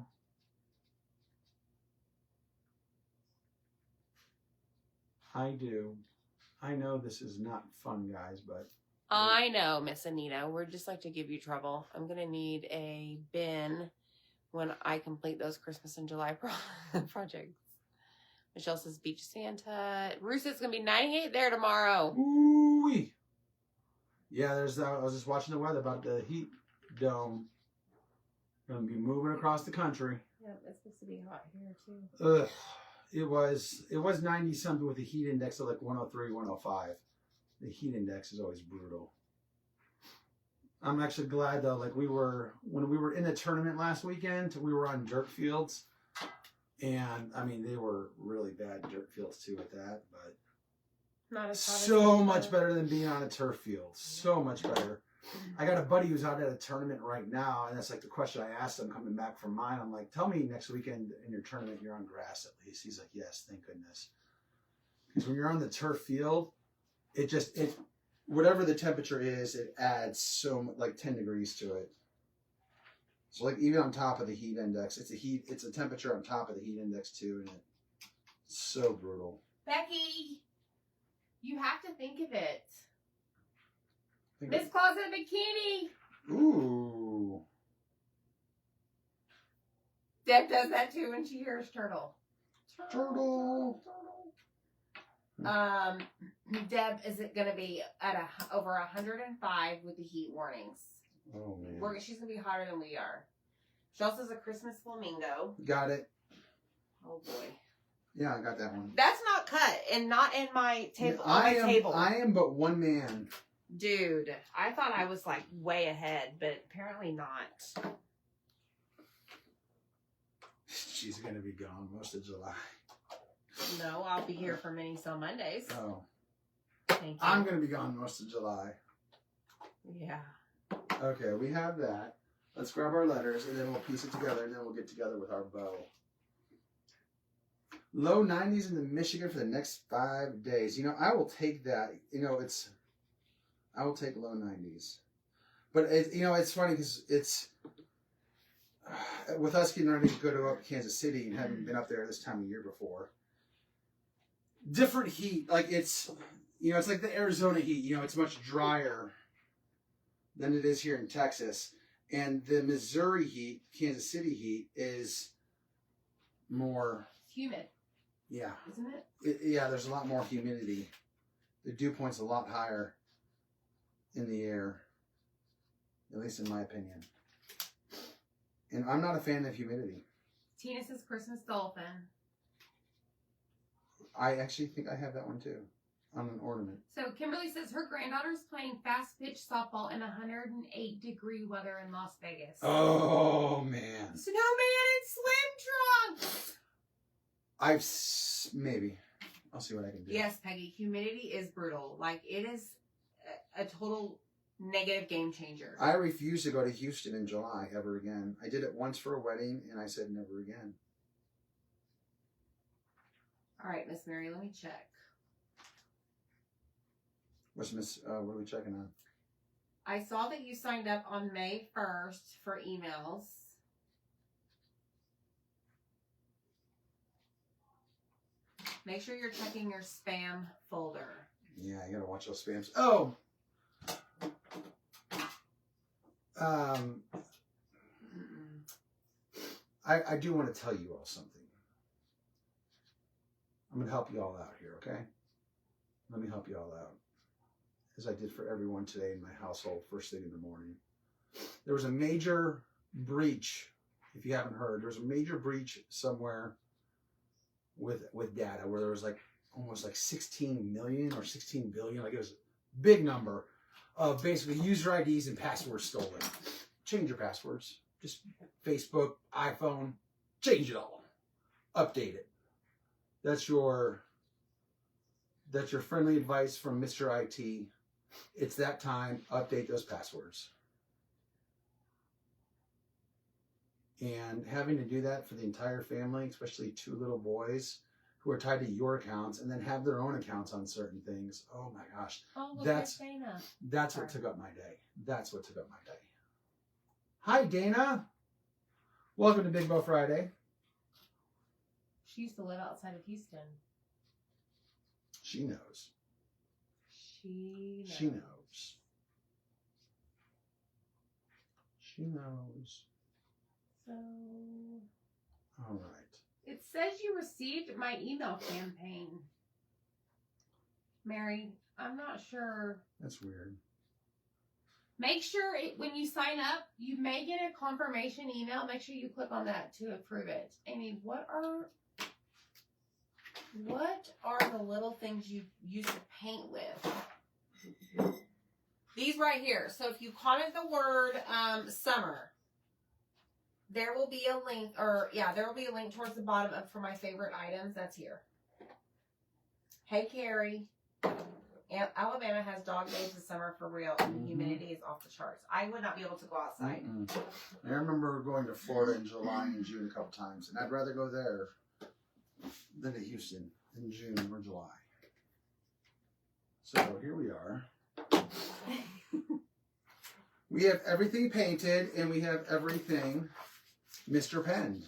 I do. I know this is not fun, guys, but... I know, Miss Anita. We'd just like to give you trouble. I'm going to need a bin when I complete those Christmas in July projects. Michelle says Beach Santa. Ruth is going to be 98 there tomorrow. Ooh-wee. Yeah, I was just watching the weather about the heat dome. Going to be moving across the country. Yep, it's supposed to be hot here too. Ugh. It was 90 something with a heat index of like 103, 105. The heat index is always brutal. I'm actually glad though, like when we were in the tournament last weekend, we were on dirt fields. And I mean, they were really bad dirt fields too at that, but Not as hot as so much better than being on a turf field. So much better. I got a buddy who's out at a tournament right now, and that's like the question I asked him coming back from mine. I'm like, tell me next weekend in your tournament you're on grass at least. He's like, yes, thank goodness. Because when you're on the turf field, it whatever the temperature is, it adds so much, like 10 degrees to it. So like even on top of the heat index, it's a temperature on top of the heat index too, and it's so brutal. Becky, you have to think of it. Miss Claus in a bikini. Ooh. Deb does that too when she hears turtle. Turtle. Deb, is it going to be at over 105 with the heat warnings? Oh man. She's going to be hotter than we are. She also has a Christmas flamingo. Got it. Oh boy. Yeah, I got that one. That's not cut and not in my table. I am but one man. Dude, I thought I was like way ahead, but apparently not. She's gonna be gone most of July. No, I'll be here for many so Mondays. Oh. Thank you. I'm gonna be gone most of July. Yeah. Okay, we have that. Let's grab our letters and then we'll piece it together and then we'll get together with our bow. Low 90s in the Michigan for the next 5 days. You know, I will take that. You know, I will take low 90s. But, it's funny because it's, with us getting ready to go to Kansas City and having been up there this time of year before, different heat. Like it's like the Arizona heat. It's much drier than it is here in Texas. And the Missouri heat, Kansas City heat, is more... It's humid. Yeah. Isn't it? Yeah, there's a lot more humidity. The dew point's a lot higher in the air, at least in my opinion. And I'm not a fan of humidity. Tina says Christmas dolphin. I actually think I have that one too. on an ornament. So Kimberly says her granddaughter's playing fast pitch softball in 108-degree weather in Las Vegas. Oh, man. Snowman in swim trunks. Maybe. I'll see what I can do. Yes, Peggy. Humidity is brutal. Like, it is a total negative game changer. I refuse to go to Houston in July ever again. I did it once for a wedding, and I said never again. All right, Miss Mary, let me check. What are we checking on? I saw that you signed up on May 1st for emails. Make sure you're checking your spam folder. Yeah, you gotta watch those spams. Oh! I do want to tell you all something. I'm gonna help you all out here, okay? Let me help you all out. As I did for everyone today in my household, first thing in the morning. There was a major breach, if you haven't heard, there was a major breach somewhere with data where there was like almost like 16 million or 16 billion, like it was a big number of basically user IDs and passwords stolen. Change your passwords. Just Facebook, iPhone, change it all. Update it. That's your friendly advice from Mr. IT. It's that time. Update those passwords. And having to do that for the entire family, especially 2 little boys who are tied to your accounts and then have their own accounts on certain things. Oh my gosh. Oh, look, That's Dana. what took up my day. That's what took up my day. Hi, Dana. Welcome to Big Bow Friday. She used to live outside of Houston. She knows. She knows. She knows. She knows. So, All right. it says you received my email campaign. Mary, I'm not sure. That's weird. Make sure when you sign up, you may get a confirmation email. Make sure you click on that to approve it. Amy, what are the little things you used to paint with? These right here. So if you comment the word summer, there will be a link, there will be a link towards the bottom for my favorite items. That's here. Hey, Carrie. Alabama has dog days this summer for real, and the humidity is off the charts. I would not be able to go outside. I remember going to Florida in July and June a couple times, and I'd rather go there than to Houston in June or July. So here we are. We have everything painted, and we have everything Mr. Penn.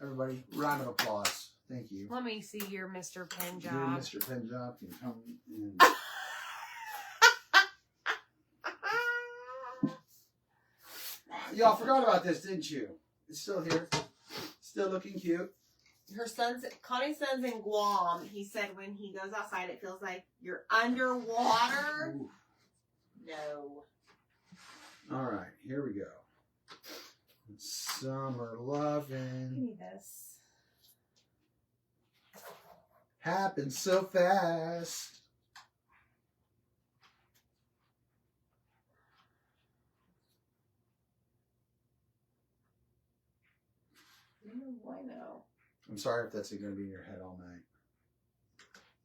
Everybody, round of applause. Thank you. Let me see your Mr. Penn job. Your Mr. Penn job can come in. Y'all forgot about this, didn't you? It's still here. Still looking cute. Connie's son's in Guam. He said when he goes outside, it feels like you're underwater. Ooh. No. All right, here we go. Summer lovin'. Give me this. Happens so fast. I know. I'm sorry if that's going to be in your head all night.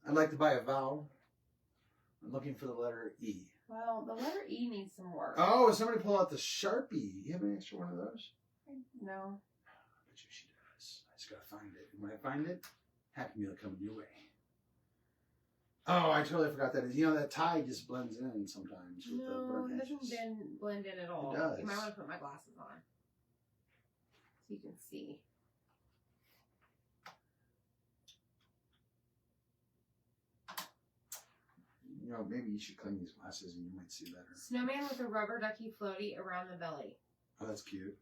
I'd like to buy a vowel. I'm looking for the letter E. Well, the letter E needs some work. Oh, somebody pull out the Sharpie. You have an extra one of those? No. I bet you she does. I just got to find it. And when I find it, Happy Meal coming your way. Oh, I totally forgot that. You know, that tie just blends in sometimes with the burnt it edges. doesn't blend in at all. It does. You might want to put my glasses on so you can see. You know, maybe you should clean these glasses and you might see better. Snowman with a rubber ducky floaty around the belly. Oh, that's cute.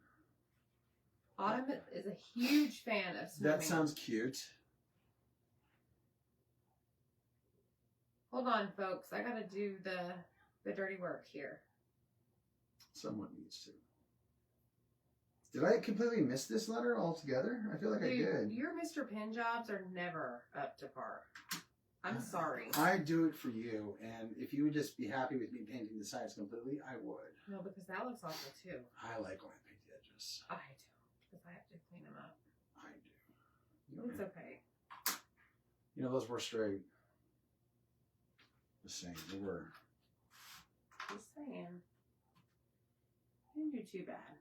Autumn is a huge fan of Snowman. That sounds cute. Hold on, folks. I gotta do the dirty work here. Someone needs to. Did I completely miss this letter altogether? I feel like I did. Your Mr. Penn jobs are never up to par. I'm sorry. I do it for you, and if you would just be happy with me painting the sides completely, I would. No, because that looks awful too. I like when I paint the edges. I don't, because I have to clean them up. I do. It's okay. You know, those were straight. Just saying, they were. Just saying. Didn't do too bad.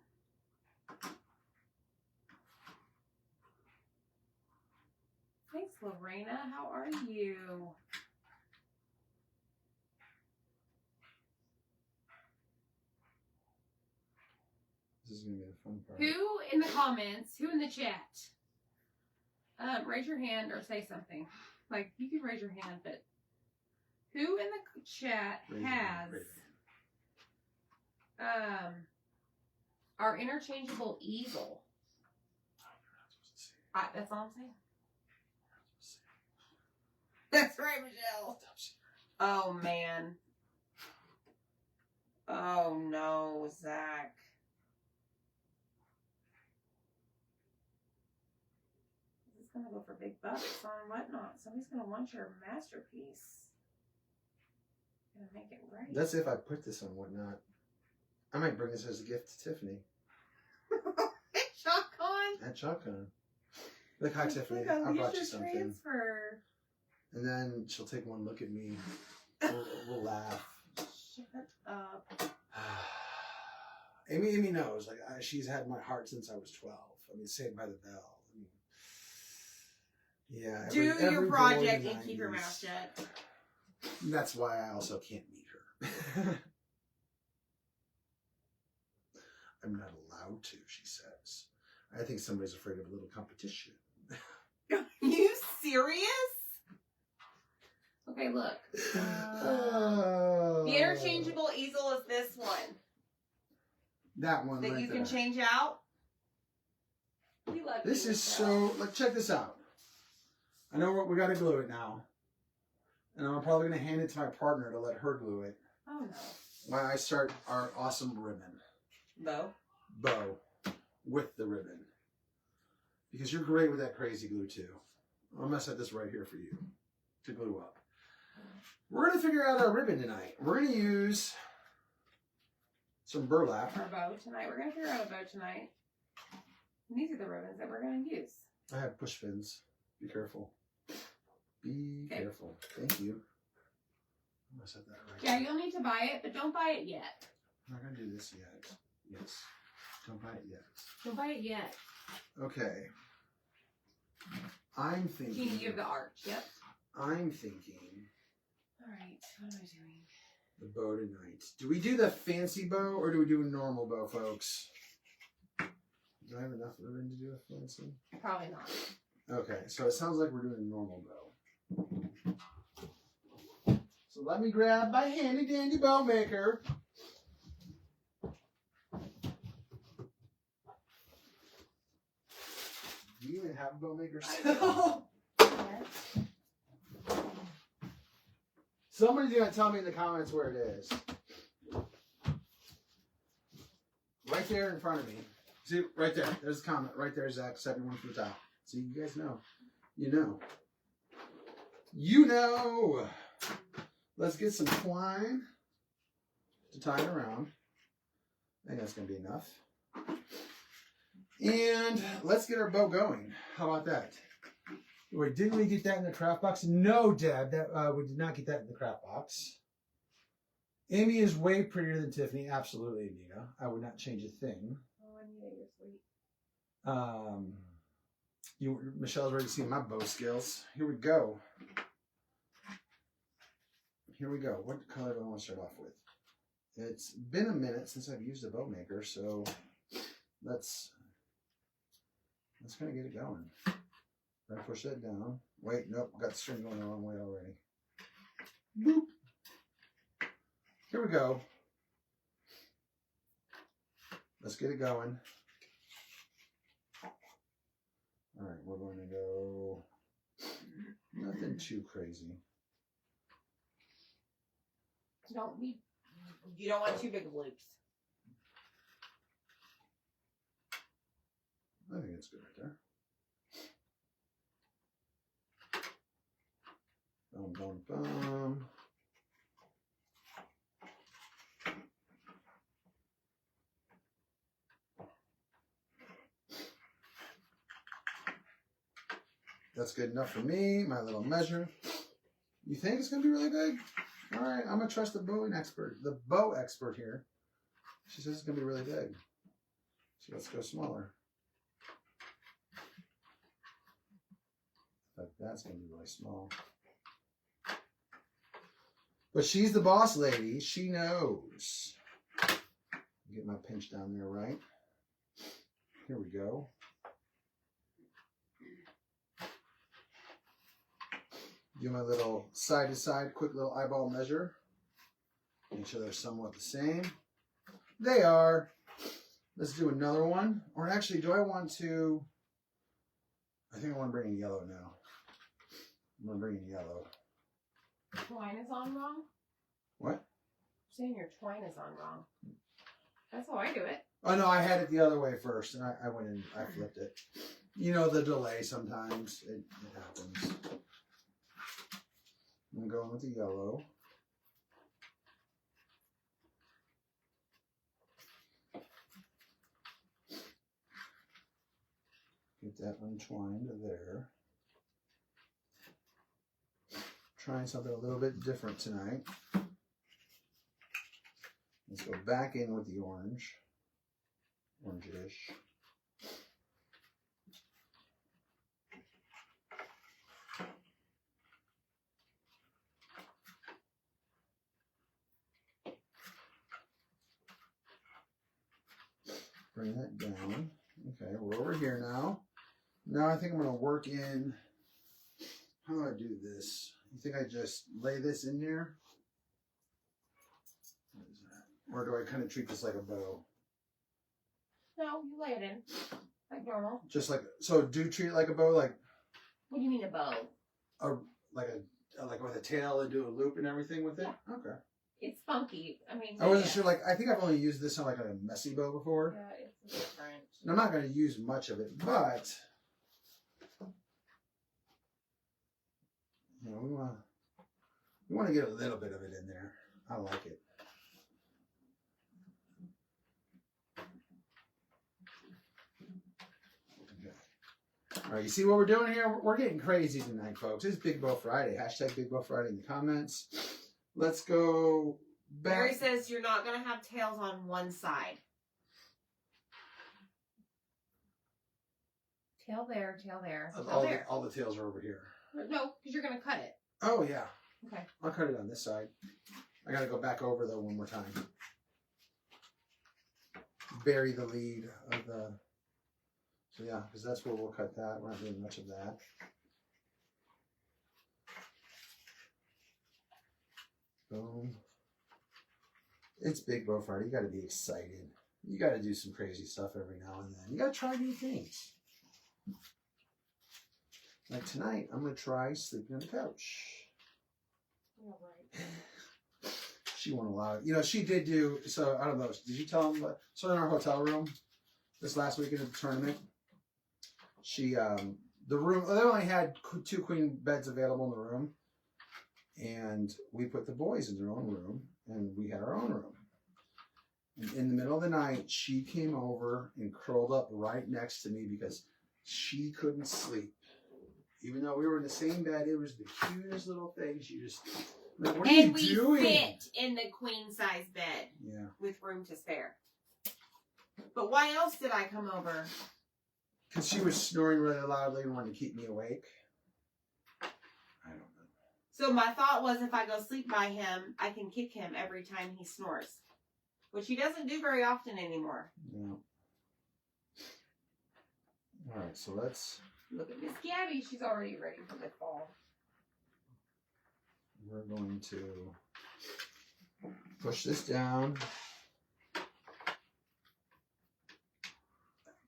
Thanks, Lorena. How are you? This is going to be the fun part. Who in the comments, who in the chat, raise your hand or say something. Like, you can raise your hand, but who in the chat has our interchangeable easel? That's all I'm saying. That's right, Michelle. Oh, man. Oh, no, Zach. This is going to go for big bucks on whatnot. Somebody's going to want your masterpiece. Going to make it right. That's if I put this on whatnot. I might bring this as a gift to Tiffany. Shotgun. At Shotgun. Look, hi, Tiffany. I brought you something. Transfer. And then she'll take one look at me. We'll laugh. Shut up. Amy knows. Like she's had my heart since I was 12. I mean, Saved by the Bell. I mean, yeah. Do your project and keep your mouth shut. That's why I also can't meet her. I'm not allowed to, she says. I think somebody's afraid of a little competition. Are you serious? Okay, look. The interchangeable easel is this one. That one that right you there. can change out. We love this you, is so. Like, check this out. I know we got to glue it now, and I'm probably going to hand it to my partner to let her glue it. Oh no! While I start our awesome ribbon. Bow with the ribbon, because you're great with that crazy glue too. I'm gonna set this right here for you to glue up. We're gonna figure out our ribbon tonight. We're gonna use some burlap. Our bow tonight. We're gonna figure out a bow tonight. And these are the ribbons that we're gonna use. I have push pins. Be careful. Be careful. Thank you. I'm gonna set that right. Yeah, you'll need to buy it, but don't buy it yet. I'm not gonna do this yet. Yes. Don't buy it yet. Don't buy it yet. Okay. I'm thinking. Can you give the arch? Yep. I'm thinking. All right. What am I doing? The bow tonight. Do we do the fancy bow or do we do a normal bow, folks? Do I have enough ribbon to do a fancy? Probably not. Okay, so it sounds like we're doing a normal bow. So let me grab my handy dandy bow maker. Do you even have a bow maker still? Somebody's going to tell me in the comments where it is. Right there in front of me. See, right there. There's a comment. Right there, Zach. 71 from the top. See, you guys know. You know. You know. Let's get some twine to tie it around. I think that's going to be enough. And let's get our bow going. How about that? Wait, didn't we get that in the craft box? No, Dad. That we did not get that in the craft box. Amy is way prettier than Tiffany. Absolutely, Anita. I would not change a thing. Oh, Anita, you're sweet. Michelle's already seen my bow skills. Here we go. Here we go. What color do I want to start off with? It's been a minute since I've used a bow maker, so let's kind of get it going. I push that down. Wait, nope, got the string going the wrong way already. Boop. Here we go. Let's get it going. All right, we're going to go nothing too crazy. You don't want too big of loops. I think it's good right there. Boom, boom, boom. That's good enough for me, my little measure. You think it's going to be really big? All right, I'm going to trust the bow expert here. She says it's going to be really big. So let's go smaller. Like that's going to be really small. But she's the boss lady. She knows. Get my pinch down there right. Here we go. Do my little side to side, quick little eyeball measure. Make sure they're somewhat the same. They are. Let's do another one. Or actually, do I want to? I think I want to bring in yellow now. I'm going to bring in yellow. Twine is on wrong? What? You're saying your twine is on wrong. That's how I do it. Oh, no, I had it the other way first, and I went in, I flipped it. You know, the delay sometimes. It happens. I'm going with the yellow. Get that untwined there. Trying something a little bit different tonight. Let's go back in with the orange. Orange-ish. Bring that down. Okay, we're over here now. Now I think I'm going to work in. How do I do this? You think I just lay this in there? What is that? Or do I kind of treat this like a bow? No, you lay it in. Like normal. Just like, so do treat it like a bow? Like, What do you mean a bow? Like with a tail and do a loop and everything with it? Okay. It's funky. I mean, I wasn't sure, like, I think I've only used this on like a messy bow before. Yeah, it's different. And I'm not going to use much of it, but you know, we want to get a little bit of it in there. I like it. Okay. All right, you see what we're doing here? We're getting crazy tonight, folks. It's Big Bow Friday. Hashtag Big Bow Friday in the comments. Let's go back. Barry says you're not going to have tails on one side. Tail there, tail there, tail there. All the tails are over here. No, because you're going to cut it. Oh, yeah. Okay. I'll cut it on this side. I got to go back over, though, one more time. Bury the lead of the... So, yeah, because that's where we'll cut that. We're not doing much of that. Boom. It's Big Bow Friday. You got to be excited. You got to do some crazy stuff every now and then. You got to try new things. Like tonight, I'm going to try sleeping on the couch. All right. She won't allow it. You know, she did do, so I don't know, did you tell them? So in our hotel room, this last weekend of the tournament, she, the room, they only had 2 queen beds available in the room. And we put the boys in their own room, and we had our own room. And in the middle of the night, she came over and curled up right next to me because she couldn't sleep. Even though we were in the same bed, it was the cutest little thing. She just, like, what are you doing? And we fit in the queen size bed. Yeah. With room to spare. But why else did I come over? Because she was snoring really loudly and wanted to keep me awake. I don't know. So my thought was if I go sleep by him, I can kick him every time he snores. Which he doesn't do very often anymore. Yeah. All right, so let's... Look at Miss Gabby. She's already ready for the fall. We're going to push this down.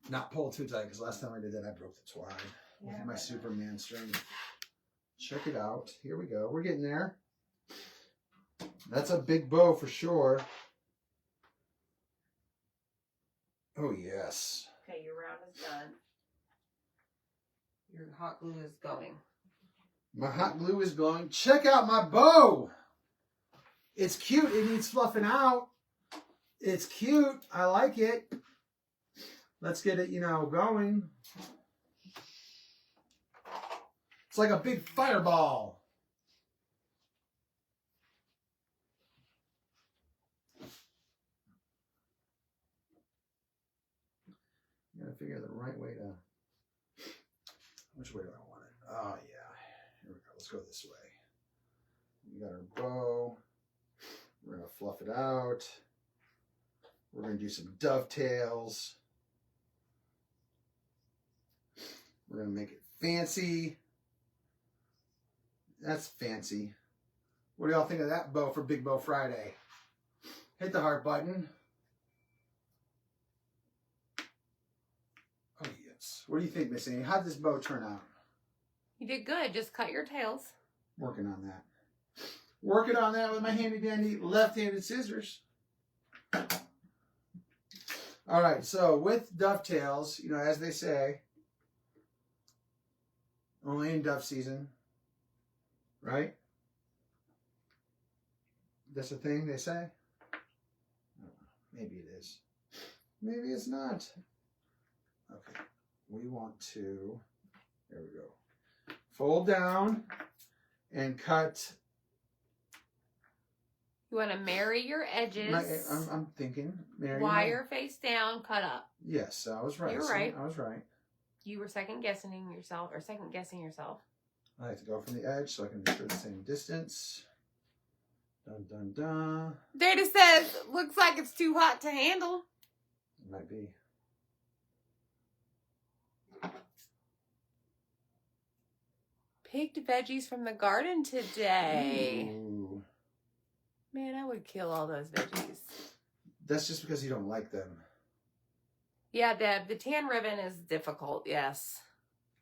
Not pull too tight, because last time I did that, I broke the twine with my Superman string. Check it out. Here we go. We're getting there. That's a big bow for sure. Oh, yes. Okay, your round is done. Your hot glue is going. My hot glue is going. Check out my bow. It's cute. It needs fluffing out. It's cute. I like it. Let's get it, going. It's like a big fireball. You gotta figure the right way to. Which way do I want it? Oh, yeah. Here we go. Let's go this way. We got our bow. We're going to fluff it out. We're going to do some dovetails. We're going to make it fancy. That's fancy. What do y'all think of that bow for Big Bow Friday? Hit the heart button. Oh, yes. What do you think, Miss Amy? How did this bow turn out? You did good. Just cut your tails. Working on that. Working on that with my handy dandy left-handed scissors. All right, so with dovetails, as they say, only in dove season, right? That's a thing they say? Maybe it is. Maybe it's not. Okay, we want to, there we go, fold down and cut. You want to marry your edges. I'm thinking. Wire face down, cut up. Yes, I was right. You were right. I was right. You were second guessing yourself. I like to go from the edge so I can make sure the same distance. Dun, dun, dun. Data says, looks like it's too hot to handle. It might be. Picked veggies from the garden today. Ooh. Man, I would kill all those veggies. That's just because you don't like them. Yeah, the tan ribbon is difficult, yes.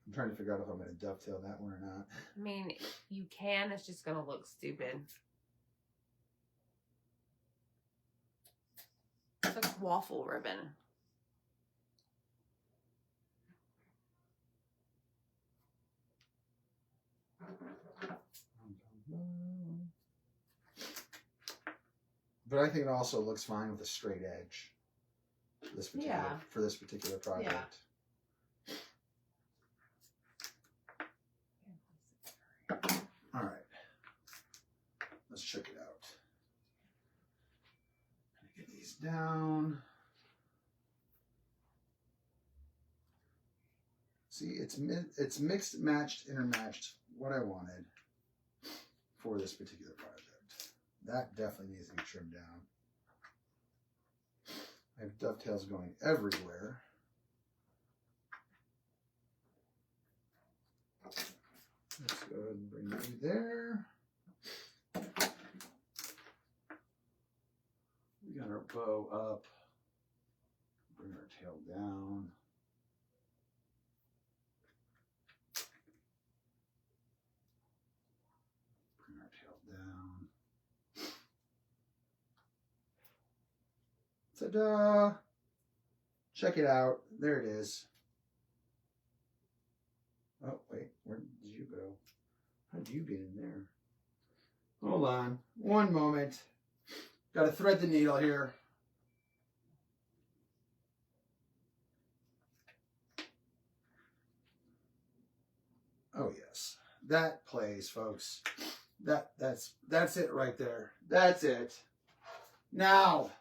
I'm trying to figure out if I'm going to dovetail that one or not. I mean, you can. It's just going to look stupid. It's like waffle ribbon. But I think it also looks fine with a straight edge. For this particular project. Yeah. All right. Let's check it out. Get these down. See, it's mixed, matched, intermatched. What I wanted for this particular project. That definitely needs to be trimmed down. I have dovetails going everywhere. Let's go ahead and bring you there. We got our bow up. Bring our tail down. Bring our tail down. Ta-da! Check it out. There it is. Oh, wait. Where did you go? How did you get in there? Hold on. One moment. Got to thread the needle here. Oh, yes. That plays, folks. That's it right there. That's it. Now,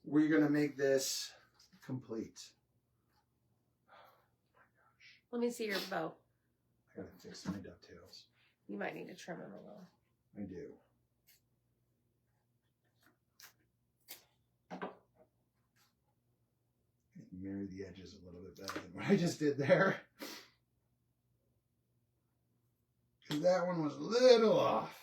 we're going to make this complete. Let me see your bow. I got to fix my dovetails. You might need to trim them a little. I do. Marry the edges a little bit better than what I just did there. Because that one was a little off.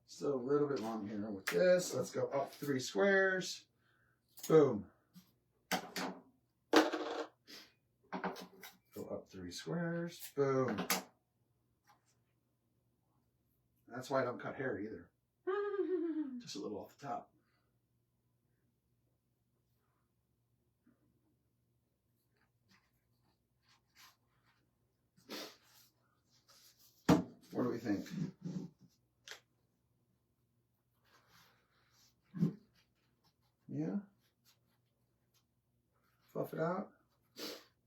So a little bit long here with this. Let's go up 3 squares. Boom. Go up 3 squares. Boom. That's why I don't cut hair either. Just a little off the top. you think? Yeah? Fluff it out?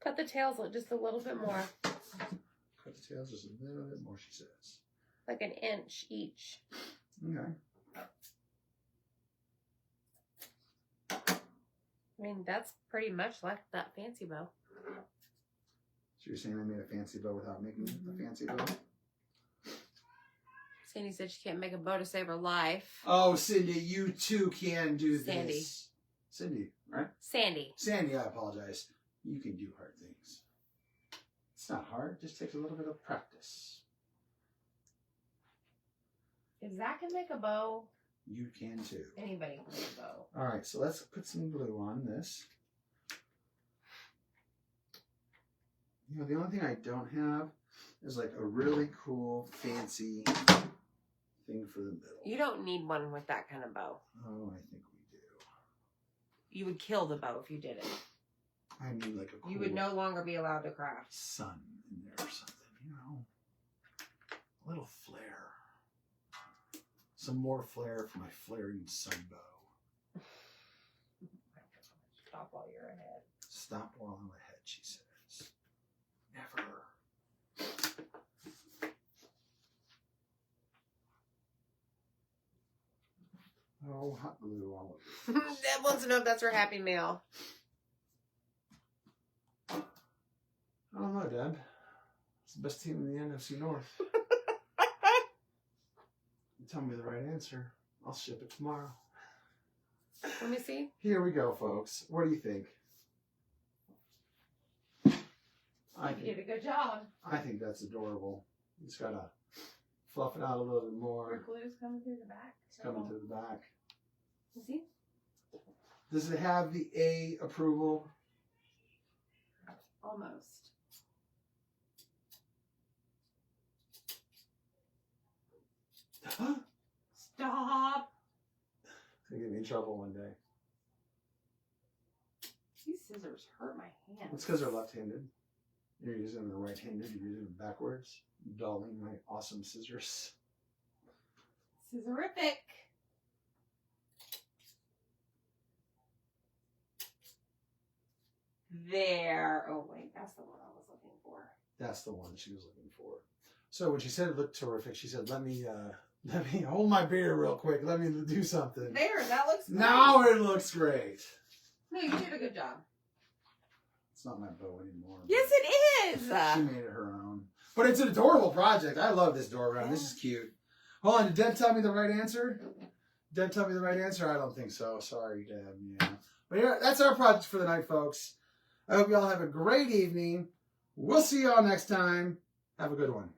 Cut the tails just a little bit more. Cut the tails just a little bit more, she says. Like an inch each. Okay. I mean, that's pretty much like that fancy bow. So you're saying I made a fancy bow without making a fancy bow? Sandy said she can't make a bow to save her life. Oh, Cindy, you too can do Sandy. this. Cindy, right? Sandy. Sandy, I apologize. You can do hard things. It's not hard. It just takes a little bit of practice. If Zach can make a bow, You can too. anybody can make a bow. All right, so let's put some glue on this. You know, the only thing I don't have is like a really cool, fancy thing for the middle. You don't need one with that kind of bow. Oh, I think we do. You would kill the bow if you did it. I need like a cool You would no longer be allowed to craft. sun in there or something, you know? A little flare. Some more flare for my flaring sun bow. Stop while you're ahead. Stop while I'm ahead, she says. Never. Oh, hot glue all over. Deb wants to know if that's her Happy Meal. I don't know, Deb. It's the best team in the NFC North. You tell me the right answer. I'll ship it tomorrow. Let me see. Here we go, folks. What do you think? You did a good job. I think that's adorable. You just gotta fluff it out a little bit Your more. glue's coming through the back. It's coming through the back. You see? Does it have the A approval? Almost. Stop. It's gonna get me in trouble one day. These scissors hurt my hands. It's because they're left-handed. You're using them right-handed. You're using them backwards. Dulling my awesome scissors. Scissorific. There. Oh, wait. That's the one I was looking for. That's the one she was looking for. So when she said it looked terrific, she said, let me hold my beer real quick. Let me do something. There. That looks great. Now it looks great. No, you did a good job. It's not my bow anymore. Yes, it is. She made it her own. But it's an adorable project. I love this door round. This is cute. Hold on. Did Deb tell me the right answer? Deb tell me the right answer? I don't think so. Sorry, Deb. Yeah. But yeah, that's our project for the night, folks. I hope you all have a great evening. We'll see you all next time. Have a good one.